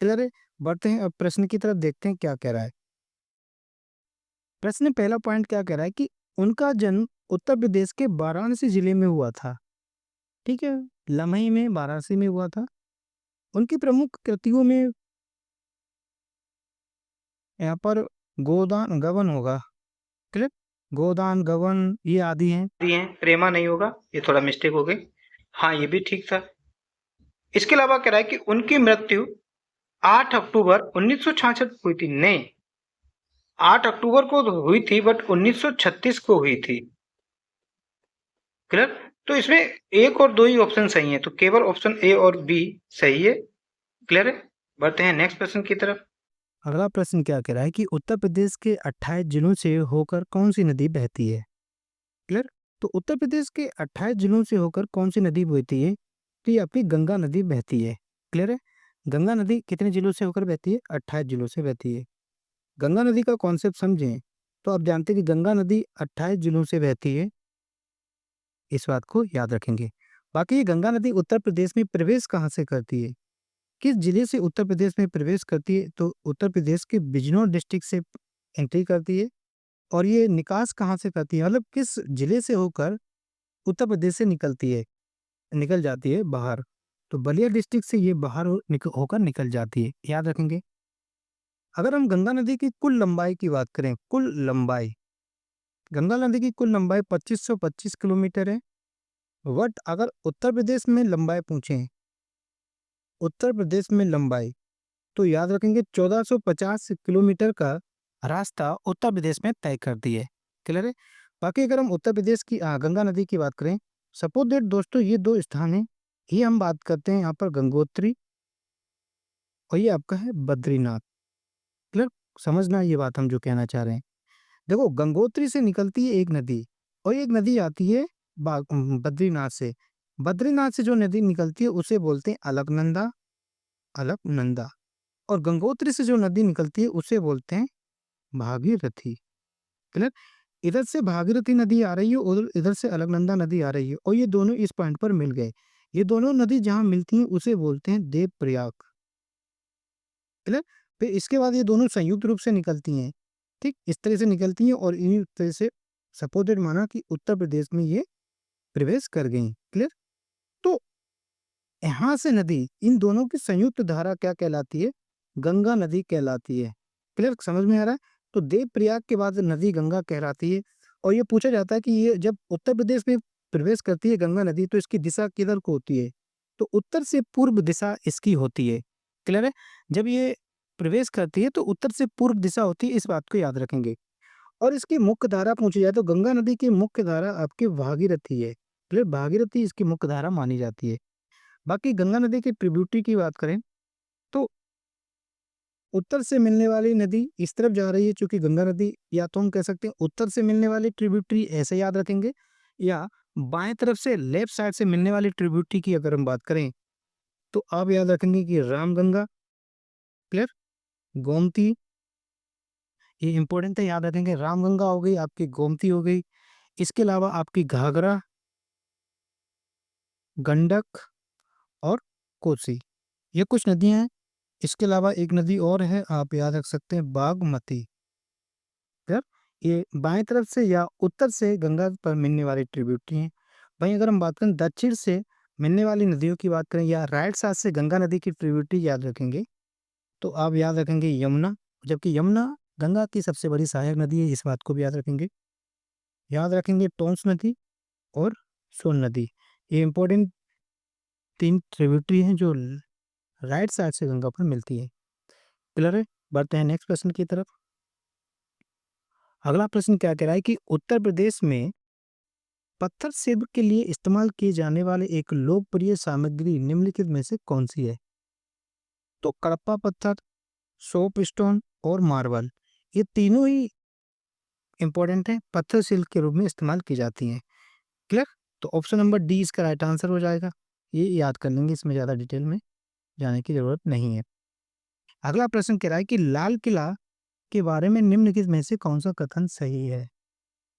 क्लियर है? बढ़ते हैं अब प्रश्न की तरफ, देखते हैं क्या कह रहा है। प्रश्न पहला पॉइंट क्या कह रहा है कि उनका जन्म उत्तर प्रदेश के वाराणसी जिले में हुआ था। ठीक है, लमही में, वाराणसी में हुआ था। उनकी प्रमुख कृतियों में यहाँ पर गोदान गबन होगा। क्लियर? गोदान गबन ये आदि हैं। प्रेमा नहीं होगा, ये थोड़ा मिस्टेक हो गई। हाँ, ये भी ठीक था। इसके अलावा कह रहा है कि उनकी मृत्यु 8 अक्टूबर 1966 हुई थी। नहीं, 8 अक्टूबर को तो हुई थी, बट 1936 को हुई थी। क्लियर? तो इसमें एक और दो ही ऑप्शन सही है, तो केवल ऑप्शन ए और बी सही है। क्लियर है? बढ़ते हैं नेक्स्ट प्रश्न की तरफ। अगला प्रश्न क्या कह रहा है कि उत्तर प्रदेश के 28 जिलों से होकर कौन सी नदी बहती है? क्लियर? तो उत्तर प्रदेश के 28 जिलों से होकर कौन सी नदी बहती है? तो ये आपकी गंगा नदी बहती है। क्लियर है? गंगा नदी कितने जिलों से होकर बहती है? 28 जिलों से बहती है। गंगा नदी का कॉन्सेप्ट समझें तो आप जानते हैं कि गंगा नदी 28 जिलों से बहती है, इस बात को याद रखेंगे। बाकी ये गंगा नदी उत्तर प्रदेश में प्रवेश कहाँ से करती है? किस जिले से उत्तर प्रदेश में प्रवेश करती है? तो उत्तर प्रदेश के बिजनौर डिस्ट्रिक्ट से एंट्री करती है। और ये निकास कहाँ से करती है, मतलब किस जिले से होकर उत्तर प्रदेश से निकल जाती है बाहर? तो बलिया डिस्ट्रिक्ट से ये बाहर होकर निकल जाती है, याद रखेंगे। अगर हम गंगा नदी की कुल लंबाई की बात करें, कुल लंबाई, गंगा नदी की कुल लंबाई 2525 किलोमीटर है। बट अगर उत्तर प्रदेश में लंबाई पूछें, उत्तर प्रदेश में लंबाई, तो याद रखेंगे 1450 किलोमीटर का रास्ता उत्तर प्रदेश में तय करती है। क्लियर है? बाकी अगर हम उत्तर प्रदेश की गंगा नदी की बात करें, सपोज दैट दोस्तों ये दो स्थान है, ये हम बात करते हैं यहाँ पर गंगोत्री, और ये आपका है बद्रीनाथ। क्लियर? समझना ये बात हम जो कहना चाह रहे हैं। देखो, गंगोत्री से निकलती है एक नदी, और एक नदी आती है बद्रीनाथ से। बद्रीनाथ से जो नदी निकलती है उसे बोलते हैं अलकनंदा, अलकनंदा। और गंगोत्री से जो नदी निकलती है उसे बोलते हैं भागीरथी। क्लियर? इधर से भागीरथी नदी आ रही है, उधर इधर से अलकनंदा नदी आ रही है, और ये दोनों इस पॉइंट पर मिल गए। ये दोनों नदी जहां मिलती हैं उसे बोलते हैं देवप्रयाग। क्लियर? फिर इसके बाद ये दोनों संयुक्त रूप से निकलती हैं, ठीक इस तरह से निकलती हैं, और इन्हीं तरह से सपोर्टेड माना कि उत्तर प्रदेश में ये प्रवेश कर गई। क्लियर? तो यहाँ से नदी, इन दोनों की संयुक्त धारा क्या कहलाती है? गंगा नदी कहलाती है। क्लियर? समझ में आ रहा है? तो देवप्रयाग के बाद नदी गंगा कहलाती है। और ये पूछा जाता है कि ये जब उत्तर प्रदेश में प्रवेश करती है गंगा नदी, तो इसकी दिशा किधर को होती है? तो उत्तर से पूर्व दिशा इसकी होती है। क्लियर है? जब ये प्रवेश करती है तो उत्तर से पूर्व दिशा होती है, इस बात को याद रखेंगे। और इसकी मुख्य धारा पूछी जाए तो गंगा नदी की मुख्य धारा आपकी भागीरथी है। क्लियर? भागीरथी इसकी मुख्य धारा मानी जाती है। बाकी गंगा नदी की ट्रिब्यूटरी की बात करें तो उत्तर से मिलने वाली नदी इस तरफ जा रही है, चूंकि गंगा नदी, या तो हम कह सकते हैं उत्तर से मिलने वाली ट्रिब्यूटरी ऐसे याद रखेंगे, या बाएं तरफ से लेफ्ट साइड से मिलने वाली ट्रिब्यूटरी की अगर हम बात करें तो आप याद रखेंगे कि रामगंगा, क्लियर, गोमती, ये इंपॉर्टेंट है, याद रखेंगे। रामगंगा हो गई आपकी, गोमती हो गई, इसके अलावा आपकी घाघरा, गंडक और कोसी, ये कुछ नदियां हैं। इसके अलावा एक नदी और है, आप याद रख सकते हैं, बागमती। यार, ये बाएं तरफ से या उत्तर से गंगा पर मिलने वाली ट्रिब्यूटरी हैं। वहीं अगर हम बात करें दक्षिण से मिलने वाली नदियों की बात करें, या राइट साइड से गंगा नदी की ट्रिब्यूटरी याद रखेंगे, तो आप याद रखेंगे यमुना। जबकि यमुना गंगा की सबसे बड़ी सहायक नदी है, इस बात को भी याद रखेंगे। याद रखेंगे टोंस नदी और सोन नदी, ये इंपॉर्टेंट 3 ट्रिब्यूटरी हैं जो राइट साइड से गंगा पर मिलती है। क्लियर है? बढ़ते हैं नेक्स्ट प्रश्न की तरफ। अगला प्रश्न क्या कह रहा है कि उत्तर प्रदेश में पत्थर शिल्प के लिए इस्तेमाल किए जाने वाले एक लोकप्रिय सामग्री निम्नलिखित में से कौन सी है? तो कडप्पा पत्थर, सोप स्टोन और मार्बल, ये तीनों ही इंपॉर्टेंट है, पत्थर शिल्प के रूप में इस्तेमाल की जाती हैं। क्लियर? तो ऑप्शन नंबर डी इसका राइट आंसर हो जाएगा। ये याद कर लेंगे, इसमें ज़्यादा डिटेल में जाने की जरूरत नहीं है। अगला प्रश्न कह रहा है कि लाल किला के बारे में निम्नलिखित में से कौन सा कथन सही है?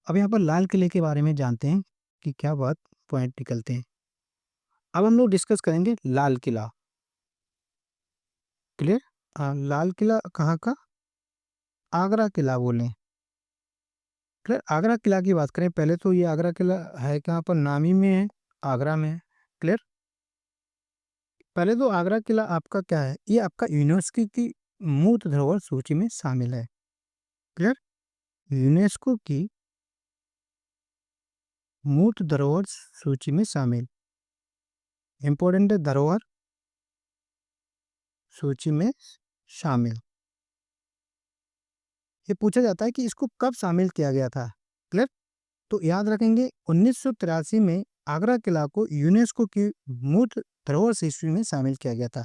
अब यहाँ पर लाल किले के बारे में जानते हैं कि क्या बात पॉइंट निकलते हैं। अब हम लोग डिस्कस करेंगे लाल किला। क्लियर? लाल किला कहाँ का? आगरा किला बोलें। क्लियर? आगरा किला की बात करें, पहले तो ये आगरा किला है कहाँ पर? नामी में है, आगरा में है। क्लियर? पहले तो आगरा किला आपका क्या है? ये आपका यूनेस्को की मूर्त धरोहर सूची में शामिल है। क्लियर? यूनेस्को की मूर्त धरोहर सूची में शामिल, इंपॉर्टेंट है, धरोहर सूची में शामिल। ये पूछा जाता है कि इसको कब शामिल किया गया था। क्लियर? तो याद रखेंगे 1983 में आगरा किला को यूनेस्को की मूर्त धरोहर सूची में शामिल किया गया था।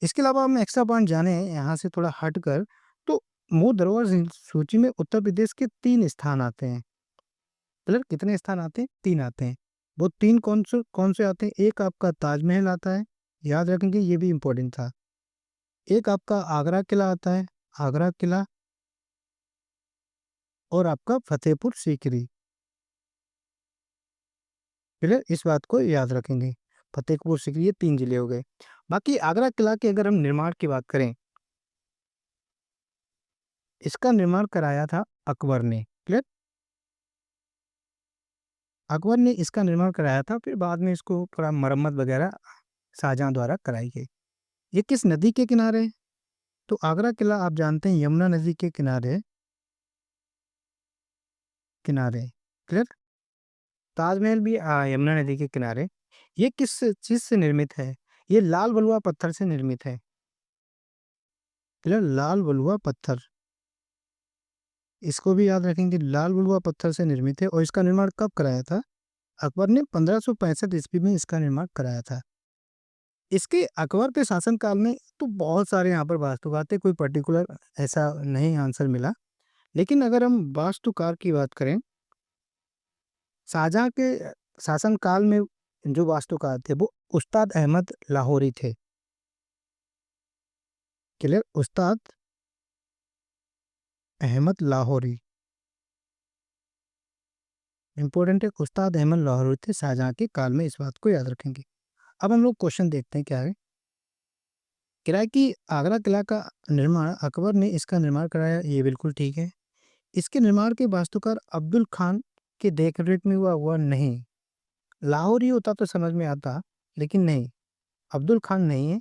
इसके अलावा हम एक्स्ट्रा पॉइंट जाने यहाँ से थोड़ा हटकर, तो मूर्त धरोहर सूची में उत्तर प्रदेश के 3 स्थान आते हैं। क्लियर? कितने स्थान आते हैं? 3 आते हैं। वो 3 कौन से आते हैं? एक आपका ताजमहल आता है, याद रखेंगे ये भी इम्पोर्टेंट था। एक आपका आगरा किला आता है, आगरा किला, और आपका फतेहपुर सीकरी। क्लियर? इस बात को याद रखेंगे। फतेहपुर सीकरी, ये 3 जिले हो गए। बाकी आगरा किला के अगर हम निर्माण की बात करें, इसका निर्माण कराया था अकबर ने। क्लियर? अकबर ने इसका निर्माण कराया था, फिर बाद में इसको थोड़ा मरम्मत वगैरह शाहजहां द्वारा कराई गई। ये किस नदी के किनारे है? तो आगरा किला आप जानते हैं यमुना नदी के किनारे। क्लियर? ताजमहल भी यमुना नदी के किनारे। ये किस चीज से निर्मित है? ये लाल बलुआ पत्थर से निर्मित है। क्लियर? लाल बलुआ पत्थर, इसको भी याद रखेंगे, लाल बलुआ पत्थर से निर्मित है। और इसका निर्माण कब कराया था? अकबर ने 1565 ईस्वी में इसका निर्माण कराया था। इसके अकबर के शासनकाल में तो बहुत सारे यहाँ पर वास्तुकार थे, कोई पर्टिकुलर ऐसा नहीं आंसर मिला। लेकिन अगर हम वास्तुकार की बात करें, शाहजहां के शासनकाल में जो वास्तुकार थे वो उस्ताद अहमद लाहौरी थे। क्लियर? उस्ताद अहमद लाहौरी इंपॉर्टेंट है। उस्ताद अहमद लाहौरी थे शाहजहां के काल में, इस बात को याद रखेंगे। अब हम लोग क्वेश्चन देखते हैं क्या है। कह रहा है कि आगरा किला का निर्माण अकबर ने इसका निर्माण कराया, ये बिल्कुल ठीक है। इसके निर्माण के वास्तुकार अब्दुल खान के देखरेख में हुआ नहीं। लाहौरी होता तो समझ में आता, लेकिन नहीं, अब्दुल खान नहीं है।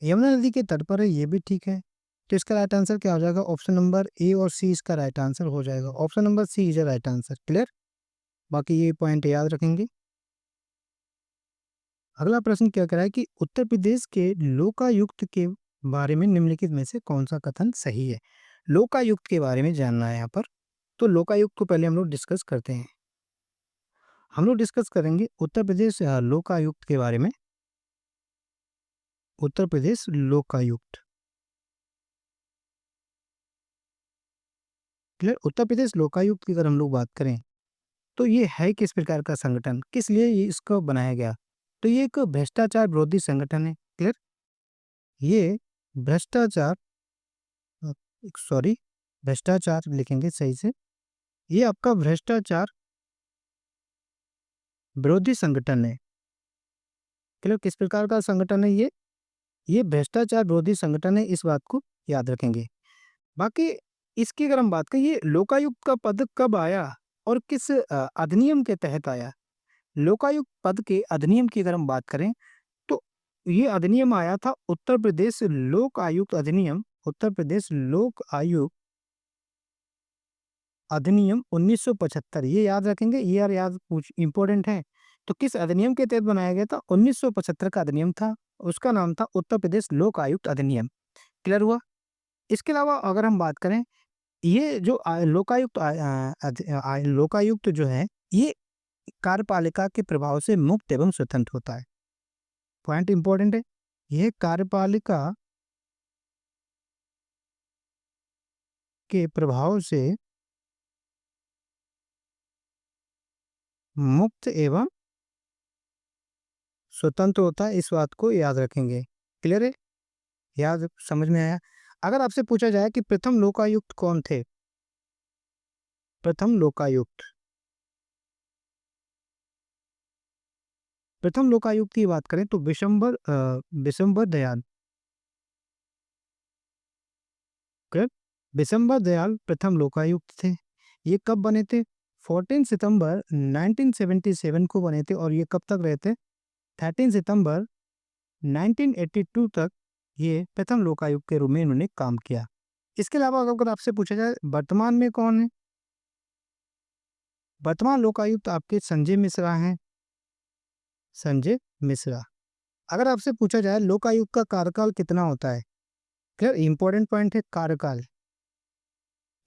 यमुना नदी के तट पर है, ये भी ठीक है। तो इसका राइट आंसर क्या हो जाएगा? ऑप्शन नंबर ए और सी इसका राइट आंसर हो जाएगा। Option number C is right answer. Clear? बाकी ये पॉइंट याद रखेंगे। अगला प्रश्न क्या कह रहा है कि उत्तर प्रदेश के लोकायुक्त के बारे में निम्नलिखित में से कौन सा कथन सही है? लोकायुक्त के बारे में जानना है यहाँ पर। तो लोकायुक्त को पहले हम लोग डिस्कस करते हैं। हम लोग डिस्कस करेंगे उत्तर प्रदेश लोकायुक्त के बारे में। उत्तर प्रदेश लोकायुक्त। क्लियर? उत्तर प्रदेश लोकायुक्त की अगर हम लोग बात करें, तो ये है किस प्रकार का संगठन, किस लिए ये इसको बनाया गया? तो ये एक भ्रष्टाचार विरोधी संगठन है। क्लियर? ये भ्रष्टाचार, सॉरी, भ्रष्टाचार लिखेंगे सही से। ये आपका भ्रष्टाचार विरोधी संगठन है। क्लियर? किस प्रकार का संगठन है ये भ्रष्टाचार विरोधी संगठन है, इस बात को याद रखेंगे। बाकी इसकी अगर हम बात करें, ये लोकायुक्त का पद कब आया और किस अधिनियम के तहत आया? लोकायुक्त पद के अधिनियम की अगर हम बात करें, तो ये अधिनियम आया था उत्तर प्रदेश लोक आयुक्त अधिनियम। उत्तर प्रदेश लोक आयुक्त अधिनियम 1975, ये याद रखेंगे, ये यार याद कुछ इंपॉर्टेंट है। तो किस अधिनियम के तहत बनाया गया था? 1975 का अधिनियम था, उसका नाम था उत्तर प्रदेश लोक आयुक्त अधिनियम। क्लियर हुआ? इसके अलावा अगर हम बात करें, ये जो लोकायुक्त जो है, ये कार्यपालिका के प्रभाव से मुक्त एवं स्वतंत्र होता है। पॉइंट इंपॉर्टेंट है, यह कार्यपालिका के प्रभाव से मुक्त एवं स्वतंत्र होता है, इस बात को याद रखेंगे। क्लियर है? याद समझ में आया? अगर आपसे पूछा जाए कि प्रथम लोकायुक्त कौन थे, प्रथम लोकायुक्त, प्रथम लोकायुक्त की बात करें तो बिशंबर दयाल। क्लियर? बिशंबर दयाल प्रथम लोकायुक्त थे। ये कब बने थे? 14 सितंबर 1977 को बने थे, और ये कब तक रहे थे? 13 सितंबर 1982 तक ये प्रथम लोकायुक्त के रूप में इन्होंने काम किया। इसके अलावा अगर आपसे पूछा जाए वर्तमान में कौन है, वर्तमान लोकायुक्त आपके संजय मिश्रा हैं। संजय मिश्रा। अगर आपसे पूछा जाए लोकायुक्त का कार्यकाल कितना होता है? क्लियर? इंपॉर्टेंट पॉइंट है कार्यकाल।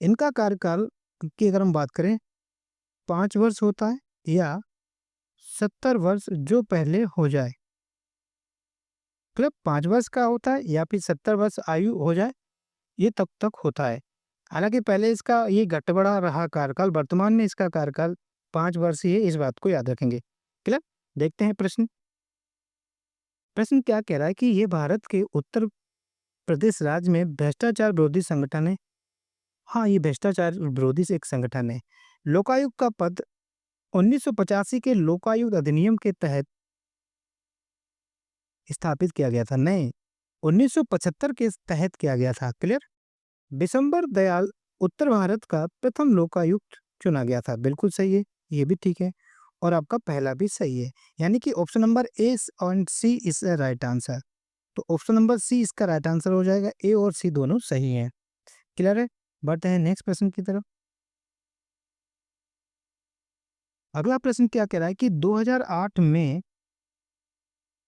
इनका कार्यकाल की अगर हम बात करें 5 वर्ष होता है या 70 वर्ष जो पहले हो जाए। मतलब 5 वर्ष का होता है या फिर 70 वर्ष आयु हो जाए, ये तब तक होता है। हालाँकि पहले इसका ये घट-बढ़ा रहा कार्यकाल, वर्तमान में इसका कार्यकाल 5 वर्ष ही है, इस बात को याद रखेंगे। क्लियर? देखते हैं प्रश्न। प्रश्न क्या कह रहा है कि ये भारत के उत्तर प्रदेश राज्य में भ्रष्टाचार विरोधी संगठन है। हाँ, ये भ्रष्टाचार विरोधी से एक संगठन है। लोकायुक्त का पद 1985 के लोकायुक्त अधिनियम के तहत स्थापित किया गया था। नहीं, 1975 के तहत किया गया था। क्लियर? दिसंबर दयाल उत्तर भारत का प्रथम लोकायुक्त चुना गया था। बिल्कुल सही है, ये भी ठीक है और आपका पहला भी सही है। यानी कि option number A and C is the right answer. तो ऑप्शन नंबर सी इसका राइट आंसर हो जाएगा। ए और सी दोनों सही हैं। क्लियर है? बढ़ते हैं नेक्स्ट प्रश्न की तरफ। अगला प्रश्न क्या कह रहा है कि 2008 में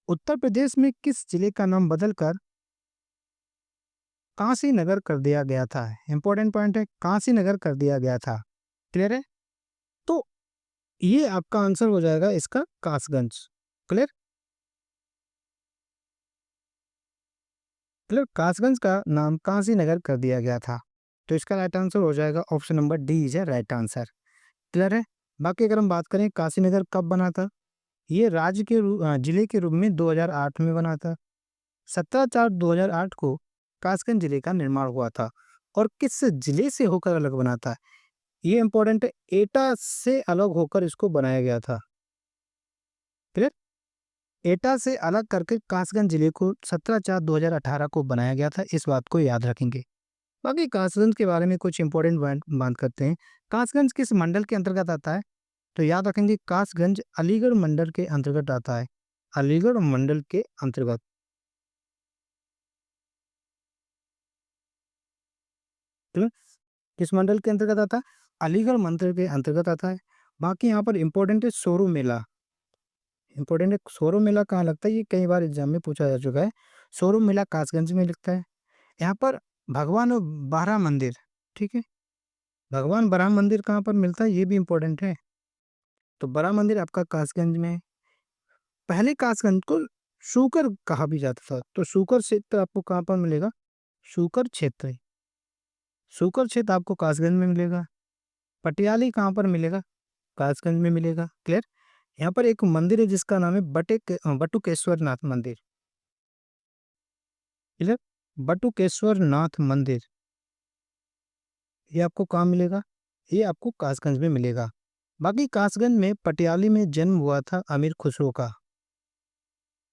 उत्तर प्रदेश में किस जिले का नाम बदलकर काशी नगर कर दिया गया था? इंपॉर्टेंट पॉइंट है, काशी नगर कर दिया गया था। क्लियर है? तो ये आपका आंसर हो जाएगा इसका कासगंज। क्लियर? क्लियर? कासगंज का नाम काशी नगर कर दिया गया था। तो इसका राइट आंसर हो जाएगा option number D is right answer. Clear है? बाकी अगर हम बात करें काशी नगर कब बना था, ये राज्य के जिले के रूप में 2008 में बना था। 17/4/2008 को कासगंज जिले का निर्माण हुआ था। और किस जिले से होकर अलग बना था, ये इंपॉर्टेंट है। एटा से अलग होकर इसको बनाया गया था। क्लियर? एटा से अलग करके कासगंज जिले को 17/4/2018 को बनाया गया था। इस बात को याद रखेंगे। बाकी कासगंज के बारे में कुछ इंपॉर्टेंट बात करते हैं। कासगंज किस मंडल के अंतर्गत आता है? तो याद रखेंगे कासगंज अलीगढ़ मंडल के अंतर्गत आता है। अलीगढ़ मंडल के अंतर्गत। क्लियर? किस मंडल के अंतर्गत आता है? अलीगढ़ मंडल के अंतर्गत आता है। बाकी यहाँ पर इंपॉर्टेंट है सोरो मेला। इंपॉर्टेंट है सोरो मेला कहाँ लगता है, ये कई बार एग्जाम में पूछा जा चुका है। सोरो मेला कासगंज में लगता है। यहाँ पर भगवान बारह मंदिर, ठीक है, भगवान बारह मंदिर कहाँ पर मिलता है, ये भी इंपॉर्टेंट है। तो बड़ा मंदिर आपका कासगंज में है। पहले कासगंज को शूकर कहा भी जाता था। तो शूकर क्षेत्र आपको कहाँ पर मिलेगा? शूकर क्षेत्र। शूकर क्षेत्र आपको कासगंज में मिलेगा। पटियाली कहाँ पर मिलेगा? कासगंज में मिलेगा। क्लियर? यहाँ पर एक मंदिर है जिसका नाम है बटुकेश्वर नाथ मंदिर। क्लियर? बटुकेश्वर नाथ मंदिर, ये आपको कहाँ मिलेगा? ये आपको कासगंज में मिलेगा। बाकी कासगंज में पटियाली में जन्म हुआ था अमीर खुसरो का।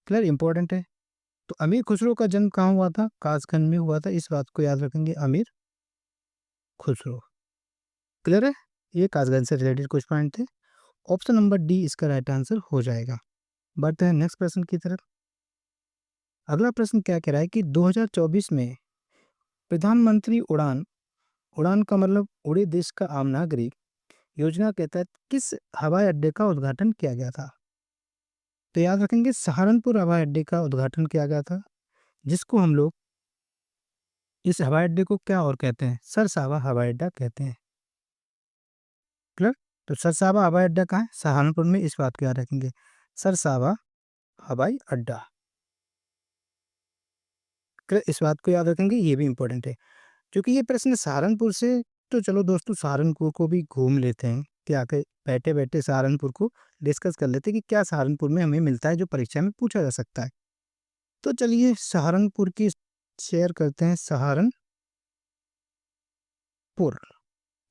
क्लियर? इंपॉर्टेंट है। तो अमीर खुसरो का जन्म कहाँ हुआ था? कासगंज में हुआ था। इस बात को याद रखेंगे, अमीर खुसरो। क्लियर है? ये कासगंज से रिलेटेड कुछ पॉइंट थे। ऑप्शन नंबर डी इसका राइट आंसर हो जाएगा। बढ़ते हैं नेक्स्ट प्रश्न की तरफ। अगला प्रश्न क्या कह रहा है कि 2024 में प्रधानमंत्री उड़ान, उड़ान का मतलब उड़े देश का आम नागरिक योजना के तहत किस हवाई अड्डे का उद्घाटन किया गया था? तो याद रखेंगे सहारनपुर हवाई अड्डे का उद्घाटन किया गया था, जिसको हम लोग इस हवाई अड्डे को क्या और कहते हैं? सरसावा हवाई अड्डा कहते हैं। क्लियर? तो सरसावा हवाई अड्डा कहाँ है? सहारनपुर में। इस बात को याद रखेंगे, सरसावा हवाई अड्डा। क्लियर? इस बात को याद रखेंगे, ये भी इंपॉर्टेंट है क्योंकि ये प्रश्न सहारनपुर से। तो चलो दोस्तों सहारनपुर को भी घूम लेते हैं, क्या के बैठे बैठे सहारनपुर को डिस्कस कर लेते हैं कि क्या सहारनपुर में हमें मिलता है जो परीक्षा में पूछा जा सकता है। तो चलिए सहारनपुर की शेयर करते हैं, सहारनपुर।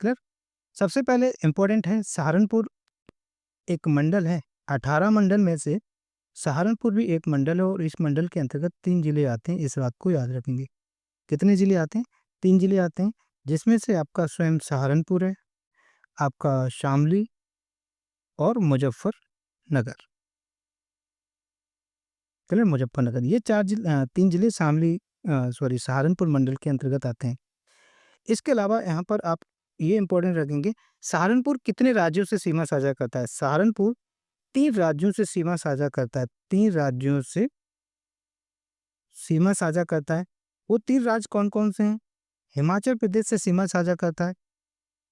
क्लियर? सबसे पहले इंपॉर्टेंट है सहारनपुर एक मंडल है। 18 मंडल में से सहारनपुर भी एक मंडल है और इस मंडल के अंतर्गत 3 जिले आते हैं। इस बात को याद रखेंगे। कितने जिले आते हैं? 3 जिले आते हैं, जिसमें से आपका स्वयं सहारनपुर है, आपका शामली और मुजफ्फरनगर। चलिए मुजफ्फरनगर, ये 3 जिले शामली सॉरी सहारनपुर मंडल के अंतर्गत आते हैं। इसके अलावा यहाँ पर आप ये इंपॉर्टेंट रखेंगे, सहारनपुर कितने राज्यों से सीमा साझा करता है? सहारनपुर 3 राज्यों से सीमा साझा करता है। 3 राज्यों से सीमा साझा करता है। वो 3 राज्य कौन-कौन से हैं? हिमाचल प्रदेश से सीमा साझा करता है,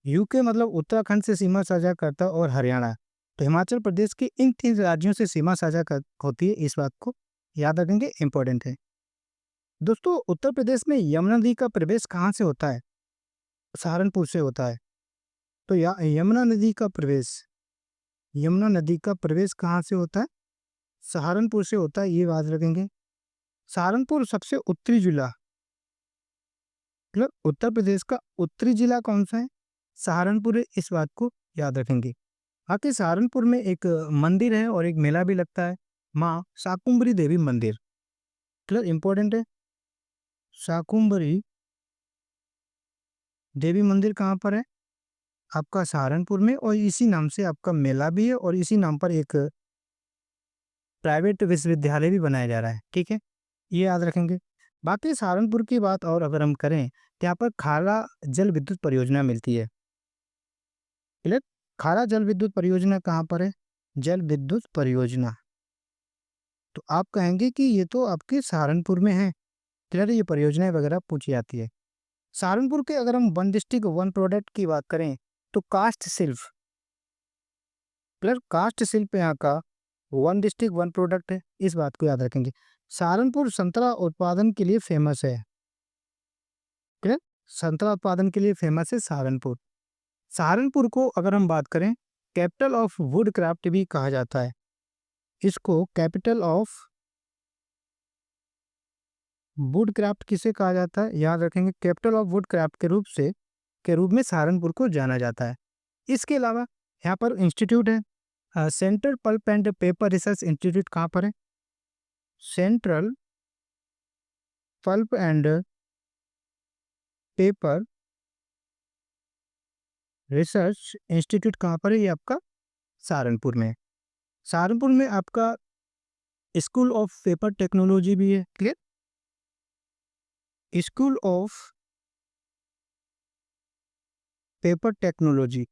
यूके मतलब उत्तराखंड से सीमा साझा करता है, और हरियाणा। तो हिमाचल प्रदेश के इन 3 राज्यों से सीमा साझा कर होती है, इस बात को याद रखेंगे, इम्पोर्टेंट है। दोस्तों, उत्तर प्रदेश में यमुना नदी का प्रवेश कहाँ से होता है? सहारनपुर से होता है। तो या यमुना नदी का प्रवेश कहाँ से होता है? सहारनपुर से होता है, ये याद रखेंगे। सहारनपुर सबसे उत्तरी जिला, मतलब उत्तर प्रदेश का उत्तरी जिला कौन सा है? सहारनपुर है, इस बात को याद रखेंगे। बाकी सहारनपुर में एक मंदिर है और एक मेला भी लगता है, माँ शाकुंभरी देवी मंदिर। क्लियर, इंपॉर्टेंट है। शाकुंभरी देवी मंदिर कहाँ पर है? आपका सहारनपुर में, और इसी नाम से आपका मेला भी है, और इसी नाम पर एक प्राइवेट विश्वविद्यालय भी बनाया जा रहा है। ठीक है, ये याद रखेंगे। बाकी सहारनपुर की बात और अगर हम करें तो यहाँ पर खारा जल विद्युत परियोजना मिलती है। क्लियर, खारा जल विद्युत परियोजना कहाँ पर है? जल विद्युत परियोजना, तो आप कहेंगे कि ये तो आपके सहारनपुर में है। क्लियर, ये परियोजनाएं वगैरह पूछी जाती है। सहारनपुर के अगर हम वन डिस्ट्रिक्ट वन प्रोडक्ट की बात करें तो कास्ट शिल्प, क्लियर, कास्ट शिल्प यहाँ का वन डिस्ट्रिक्ट वन प्रोडक्ट है, इस बात को याद रखेंगे। सहारनपुर संतरा उत्पादन के लिए फेमस है। क्लियर, संतरा उत्पादन के लिए फेमस है सहारनपुर। सहारनपुर को अगर हम बात करें, कैपिटल ऑफ वुड क्राफ्ट भी कहा जाता है। इसको कैपिटल ऑफ वुड क्राफ्ट किसे कहा जाता है? याद रखेंगे, कैपिटल ऑफ वुड क्राफ्ट के रूप में सहारनपुर को जाना जाता है। इसके अलावा यहाँ पर इंस्टीट्यूट है, central pulp and paper research institute कहाँ पर है? Central pulp and paper research institute कहाँ पर है? ये आपका सहारनपुर में है। सहारनपुर में आपका स्कूल ऑफ पेपर टेक्नोलॉजी भी है। Clear, school of paper technology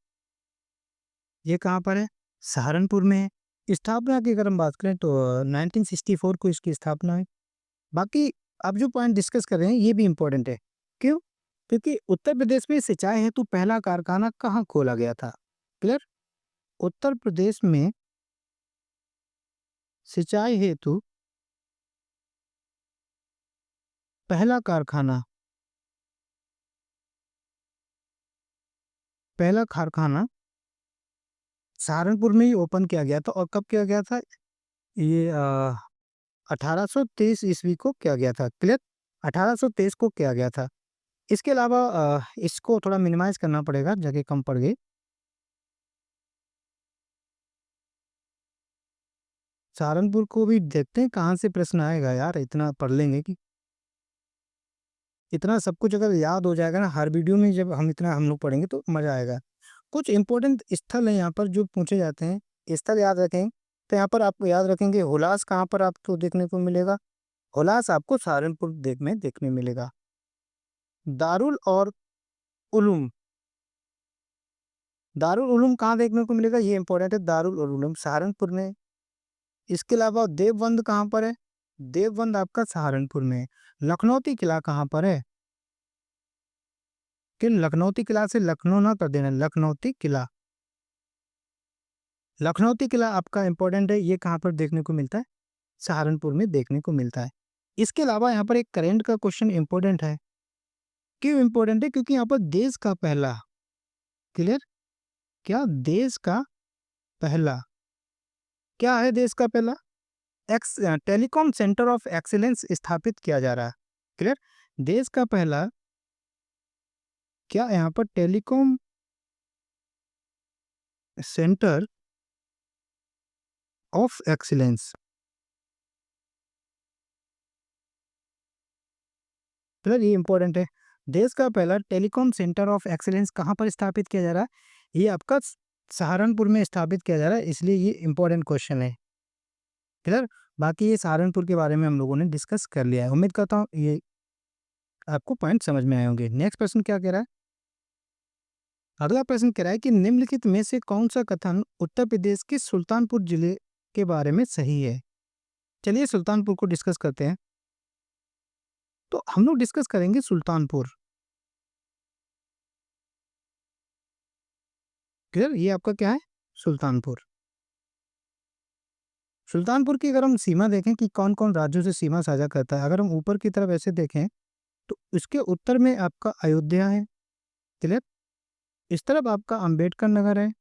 ये कहाँ पर है? सहारनपुर में है। स्थापना की अगर हम बात करें तो 1964 को इसकी स्थापना है। बाकी आप जो पॉइंट डिस्कस कर रहे हैं ये भी इम्पोर्टेंट है। क्यों? क्योंकि उत्तर प्रदेश में सिंचाई हेतु पहला कारखाना कहाँ खोला गया था? क्लियर, उत्तर प्रदेश में सिंचाई हेतु पहला कारखाना सहारनपुर में ही ओपन किया गया था। और कब किया गया था? ये 1823 ईस्वी को किया गया था। क्लियर, 1823 को किया गया था। इसके अलावा इसको थोड़ा मिनिमाइज करना पड़ेगा, जगह कम पड़ गई। सहारनपुर को भी देखते हैं कहाँ से प्रश्न आएगा यार, इतना पढ़ लेंगे कि इतना सब कुछ अगर याद हो जाएगा ना हर वीडियो में, जब हम लोग पढ़ेंगे तो मजा आएगा। कुछ इंपॉर्टेंट स्थल है यहाँ पर जो पूछे जाते हैं, स्थल याद रखें। तो यहाँ पर आपको याद रखेंगे हुलास कहाँ पर आपको देखने को मिलेगा? हुलास आपको सहारनपुर में देखने मिलेगा। दारुल और उलूम, दारुल उलूम कहाँ देखने को मिलेगा? ये इंपॉर्टेंट है, दारुल उलूम सहारनपुर में। इसके अलावा देवबंद कहाँ पर है? देवबंद आपका सहारनपुर में है। लखनौती किला कहाँ पर है? कि लखनौती किला से लखनऊ ना कर देना, लखनौती किला आपका इंपॉर्टेंट है। ये कहाँ पर देखने को मिलता है? सहारनपुर में देखने को मिलता है। इसके अलावा यहाँ पर एक करेंट का क्वेश्चन इंपॉर्टेंट है। क्यों इंपॉर्टेंट है? क्योंकि यहाँ पर देश का पहला, क्लियर, क्या देश का पहला, क्या है देश का पहला? टेलीकॉम सेंटर ऑफ एक्सीलेंस स्थापित किया जा रहा है। क्लियर, देश का पहला क्या यहाँ पर telecom centre of excellence, clear, ये इंपॉर्टेंट है। देश का पहला टेलीकॉम सेंटर ऑफ एक्सीलेंस कहाँ पर स्थापित किया जा रहा है? ये आपका सहारनपुर में स्थापित किया जा रहा है, इसलिए ये इंपॉर्टेंट क्वेश्चन है। क्लियर, बाकी ये सहारनपुर के बारे में हम लोगों ने डिस्कस कर लिया है। उम्मीद करता हूँ ये आपको पॉइंट समझ में आए होंगे। नेक्स्ट प्रश्न क्या कह रहा है? अगला प्रश्न कह रहा है कि निम्नलिखित में से कौन सा कथन उत्तर प्रदेश के सुल्तानपुर जिले के बारे में सही है? चलिए सुल्तानपुर को डिस्कस करते हैं। तो हम लोग डिस्कस करेंगे सुल्तानपुर। क्लियर? ये आपका क्या है? सुल्तानपुर। सुल्तानपुर की अगर हम सीमा देखें कि कौन-कौन राज्यों से सीमा साझा करता है, अगर हम ऊपर की तरफ ऐसे देखें, तो इसके उत्तर में आपका अयोध्या है, क्लियर? इस तरफ आपका अम्बेडकर नगर है,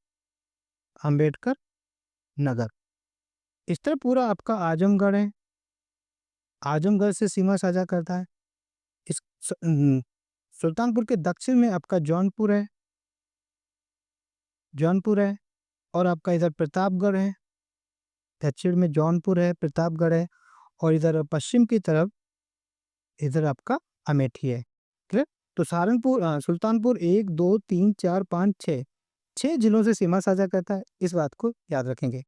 अम्बेडकर नगर। इस तरफ पूरा आपका आजमगढ़ है, आजमगढ़ से सीमा साझा करता है। इस सुल्तानपुर के दक्षिण में आपका जौनपुर है, जौनपुर है और आपका इधर प्रतापगढ़ है, दक्षिण में जौनपुर है, प्रतापगढ़ है और इधर पश्चिम की तरफ इधर आपका अमेठी है, क्लियर? तो सुल्तानपुर 1, 2, 3, 4, 5, 6 6 जिलों से सीमा साझा करता है, इस बात को याद रखेंगे।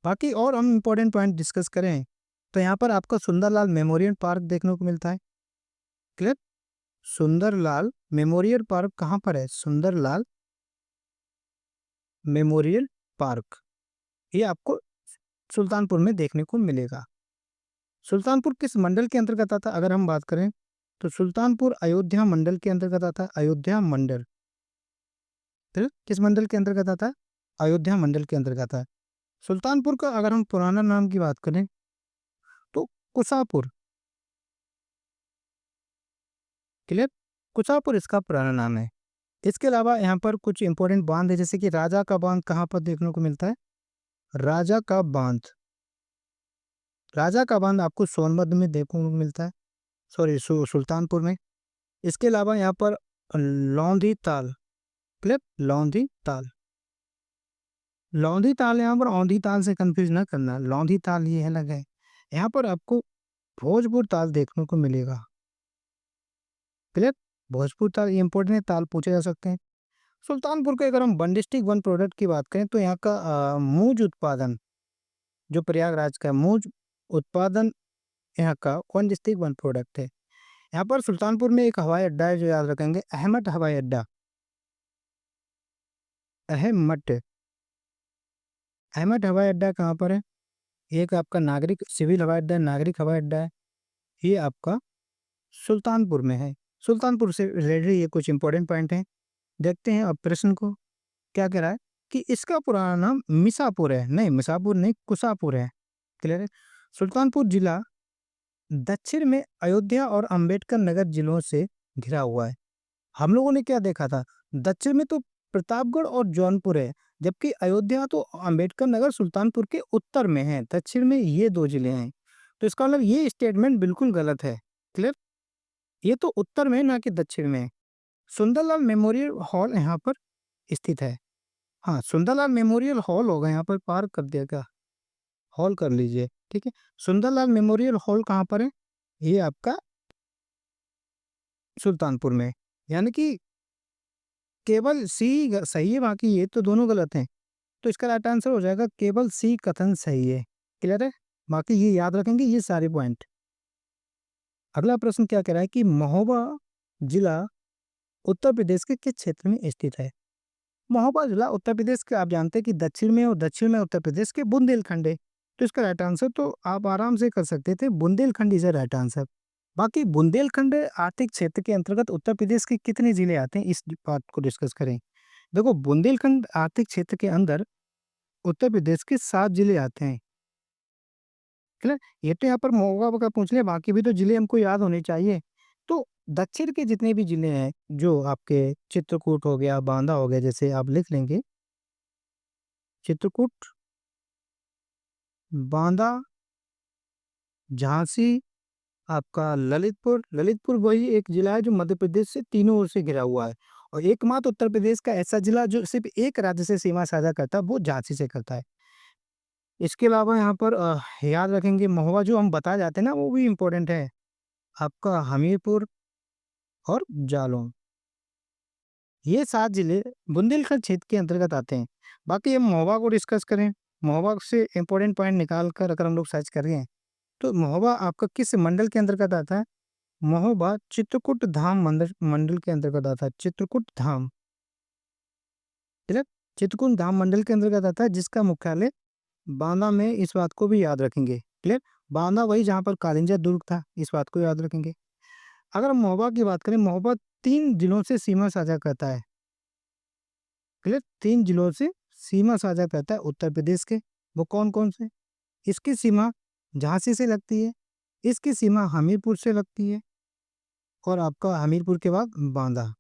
बाकी और हम इम्पोर्टेंट पॉइंट डिस्कस करें, तो यहाँ पर आपका सुंदरलाल मेमोरियल पार्क देखने को मिलता है, क्लियर? सुंदरलाल मेमोरियल पार्क कहाँ पर है? सुंदरलाल मेमोरियल पार्क, ये आपको सुल्तानपुर में देखने को मिलेगा। सुल्तानपुर किस मंडल के अंतर्गत आता है? अगर हम बात करें तो सुल्तानपुर अयोध्या मंडल के अंतर्गत आता है, अयोध्या मंडल। फिर किस मंडल के अंतर्गत आता है? अयोध्या मंडल के अंतर्गत आता है। सुल्तानपुर का अगर हम पुराना नाम की बात करें तो कुसापुर, क्लियर? कुसापुर इसका पुराना नाम है। इसके अलावा यहाँ पर कुछ इंपॉर्टेंट बांध है, जैसे कि राजा का बांध कहाँ पर देखने को मिलता है? राजा का बांध, राजा का बांध आपको सोनभद्र में देखने को मिलता है, सॉरी सुल्तानपुर में। इसके अलावा यहाँ पर लौंधी ताल, क्लियर? लौंधी ताल, लौंधी ताल यहाँ पर औंधी ताल से कंफ्यूज ना करना, लौंधी ताल ये अलग है। यहाँ पर आपको भोजपुर ताल देखने को मिलेगा, क्लियर? भोजपुर ताल ये इंपॉर्टेंट है, ताल पूछे जा सकते हैं। सुल्तानपुर के अगर हम वन डिस्ट्रिक्ट वन प्रोडक्ट की बात करें तो यहाँ का मूज उत्पादन, जो प्रयागराज का मूज उत्पादन यहाँ का वन डिस्ट्रिक्ट वन प्रोडक्ट है। यहाँ पर सुल्तानपुर में एक हवाई अड्डा है जो याद रखेंगे, अहमद हवाई अड्डा, अहमद, अहमद हवाई अड्डा कहाँ पर है? एक आपका नागरिक सिविल हवाई अड्डा, नागरिक हवाई अड्डा है, ये आपका सुल्तानपुर में है। सुल्तानपुर से रिलेटेड ये कुछ इंपॉर्टेंट पॉइंट हैं। देखते हैं अब प्रश्न को क्या कह रहा है कि इसका पुराना नाम मिसापुर है, नहीं मिसापुर नहीं कुसापुर है, क्लियर है? सुल्तानपुर जिला दक्षिण में अयोध्या और अंबेडकर नगर जिलों से घिरा हुआ है। हम लोगों ने क्या देखा था? दक्षिण में तो प्रतापगढ़ और जौनपुर है, जबकि अयोध्या तो अंबेडकर नगर सुल्तानपुर के उत्तर में है, दक्षिण में ये 2 जिले हैं। तो इसका मतलब ये स्टेटमेंट बिल्कुल गलत है, क्लियर? ये तो उत्तर में है, ना कि दक्षिण में है। सुंदरलाल मेमोरियल हॉल यहाँ पर स्थित है। हाँ, सुंदरलाल मेमोरियल हॉल होगा, यहाँ पर पार्क कर दिया क्या? हॉल कर लीजिए, ठीक है? सुंदरलाल मेमोरियल हॉल कहाँ पर है? ये आपका सुल्तानपुर में, यानी कि केवल सी सही है, बाकी ये तो दोनों गलत हैं। तो इसका राइट आंसर हो जाएगा केवल सी कथन सही है, क्लियर है? बाकी ये याद रखेंगे ये सारे पॉइंट। अगला प्रश्न क्या कह रहा है कि महोबा जिला उत्तर प्रदेश के किस क्षेत्र में स्थित है? महोबा जिला उत्तर प्रदेश के, आप जानते हैं कि दक्षिण में और दक्षिण में उत्तर प्रदेश के बुंदेलखंड है। तो इसका राइट आंसर तो आप आराम से कर सकते थे, बुंदेलखंड इज राइट आंसर। बाकी बुंदेलखंड आर्थिक क्षेत्र के अंतर्गत उत्तर प्रदेश के कितने जिले आते हैं, इस बात को डिस्कस करें। देखो, बुंदेलखंड आर्थिक क्षेत्र के अंदर उत्तर प्रदेश के 7 जिले आते हैं, क्लियर? ये तो यहाँ पर महोबा का पूछ लिया, बाकी भी तो जिले हमको याद होने चाहिए। तो दक्षिण के जितने भी जिले हैं, जो आपके चित्रकूट हो गया, बांदा हो गया, जैसे आप लिख लेंगे चित्रकूट, बांदा, झांसी, आपका ललितपुर। ललितपुर वही एक जिला है जो मध्य प्रदेश से तीनों ओर से घिरा हुआ है, और एकमात्र उत्तर प्रदेश का ऐसा जिला जो सिर्फ एक राज्य से सीमा साझा करता है, वो झांसी से करता है। इसके अलावा यहाँ पर याद रखेंगे महोबा जो हम बताए जाते हैं ना, वो भी इम्पोर्टेंट है, आपका हमीरपुर और जालौन। ये 7 जिले बुंदेलखंड क्षेत्र के अंतर्गत आते हैं। बाकी हम महोबा को डिस्कस करें, महोबा से इंपॉर्टेंट पॉइंट निकाल कर अगर हम लोग सर्च कर रहे हैं, तो महोबा आपका किस मंडल के अंतर्गत आता है? महोबा चित्रकूट धाम मंडल मंडल के अंतर्गत आता है, चित्रकूट धाम, ठीक है? चित्रकूट धाम मंडल के अंतर्गत आता है, जिसका मुख्यालय बांदा में, इस बात को भी याद रखेंगे, क्लियर? बांदा वही जहाँ पर कालिंजा दुर्ग था, इस बात को याद रखेंगे। अगर हम महोबा की बात करें, महोबा 3 जिलों से सीमा साझा करता है, क्लियर? 3 जिलों से सीमा साझा करता है उत्तर प्रदेश के, वो कौन-कौन से? इसकी सीमा झांसी से लगती है, इसकी सीमा हमीरपुर से लगती है और आपका हमीरपुर के बाद बांदा।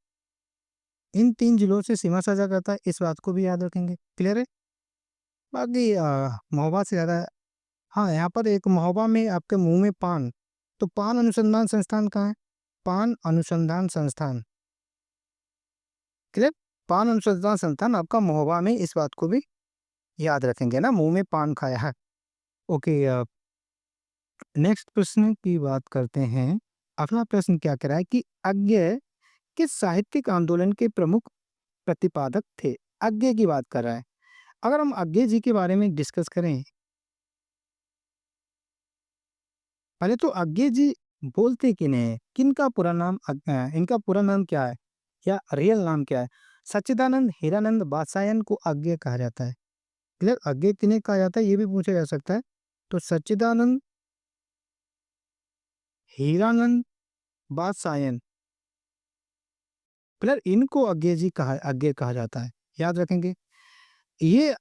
इन 3 जिलों से सीमा साझा करता है, इस बात को भी याद रखेंगे। क्लियर है? बाकी महोबा से ज़्यादा हाँ, यहाँ पर एक महोबा में आपके मुँह में पान, तो पान अनुसंधान संस्थान कहाँ है? पान अनुसंधान संस्थान। क्लियर? पान अनुसंधान संस्थान आपका महोबा में, इस बात को भी याद रखेंगे ना, मुँह में पान खाया है। ओके नेक्स्ट प्रश्न की बात करते हैं। अगला प्रश्न क्या कह रहा है कि अज्ञे किस साहित्यिक आंदोलन के प्रमुख प्रतिपादक थे? अज्ञे की बात कर रहा है। अगर हम अज्ञे जी के बारे में डिस्कस करें, पहले तो अज्ञे जी बोलते किन्हें हैं? किनका पूरा नाम इनका पूरा नाम क्या है या रियल नाम क्या है? सच्चिदानंद हीरानंद बादशायन को अज्ञे कहा जाता है। क्लियर? अज्ञे किन्हें कहा जाता है ये भी पूछा जा सकता है। तो सच्चिदानंद हीरानंद बादशायन, क्लियर? इनको अज्ञे कहा जाता है, याद रखेंगे। ये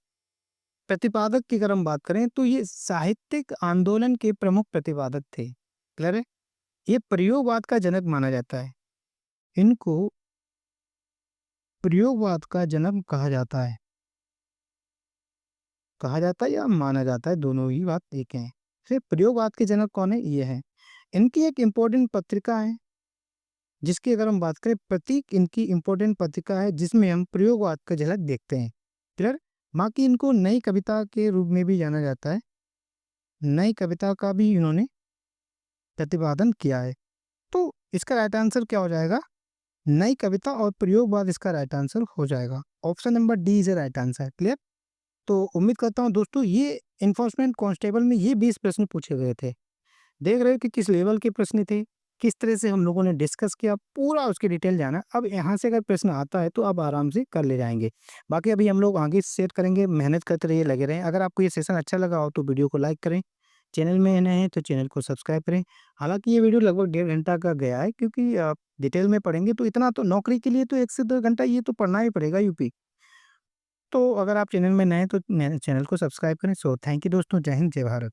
प्रतिपादक की अगर हम बात करें तो ये साहित्यिक आंदोलन के प्रमुख प्रतिपादक थे। क्लियर है? ये प्रयोगवाद का जनक माना जाता है। इनको प्रयोगवाद का जनक कहा जाता है या माना जाता है, दोनों ही बात एक है। फिर प्रयोगवाद के जनक कौन है? ये है। इनकी एक इम्पोर्टेंट पत्रिका है, जिसकी अगर हम बात करें, प्रतीक इनकी इम्पोर्टेंट पत्रिका है जिसमें हम प्रयोगवाद का झलक देखते हैं। क्लियर? बाकी इनको नई कविता के रूप में भी जाना जाता है। नई कविता का भी इन्होंने प्रतिपादन किया है। तो इसका राइट आंसर क्या हो जाएगा? नई कविता और प्रयोगवाद इसका राइट आंसर हो जाएगा। Option number D is right answer. Clear? तो उम्मीद करता हूँ दोस्तों ये इन्फोर्समेंट कांस्टेबल में ये 20 प्रश्न पूछे गए थे। देख रहे हो कि किस लेवल के प्रश्न थे, किस तरह से हम लोगों ने डिस्कस किया, पूरा उसकी डिटेल जाना। अब यहाँ से अगर प्रश्न आता है तो आप आराम से कर ले जाएंगे। बाकी अभी हम लोग आगे शेयर करेंगे, मेहनत करते रहिए, लगे रहें। अगर आपको ये सेशन अच्छा लगा हो तो वीडियो को लाइक करें, चैनल में नए हैं तो चैनल को सब्सक्राइब करें। हालांकि ये वीडियो लगभग 1.5 घंटा का गया है, क्योंकि डिटेल में पढ़ेंगे तो इतना तो नौकरी के लिए तो 1 से 2 घंटा ये तो पढ़ना ही पड़ेगा यूपी। तो अगर आप चैनल में नए हैं तो चैनल को सब्सक्राइब करें। सो थैंक यू दोस्तों, जय हिंद, जय भारत।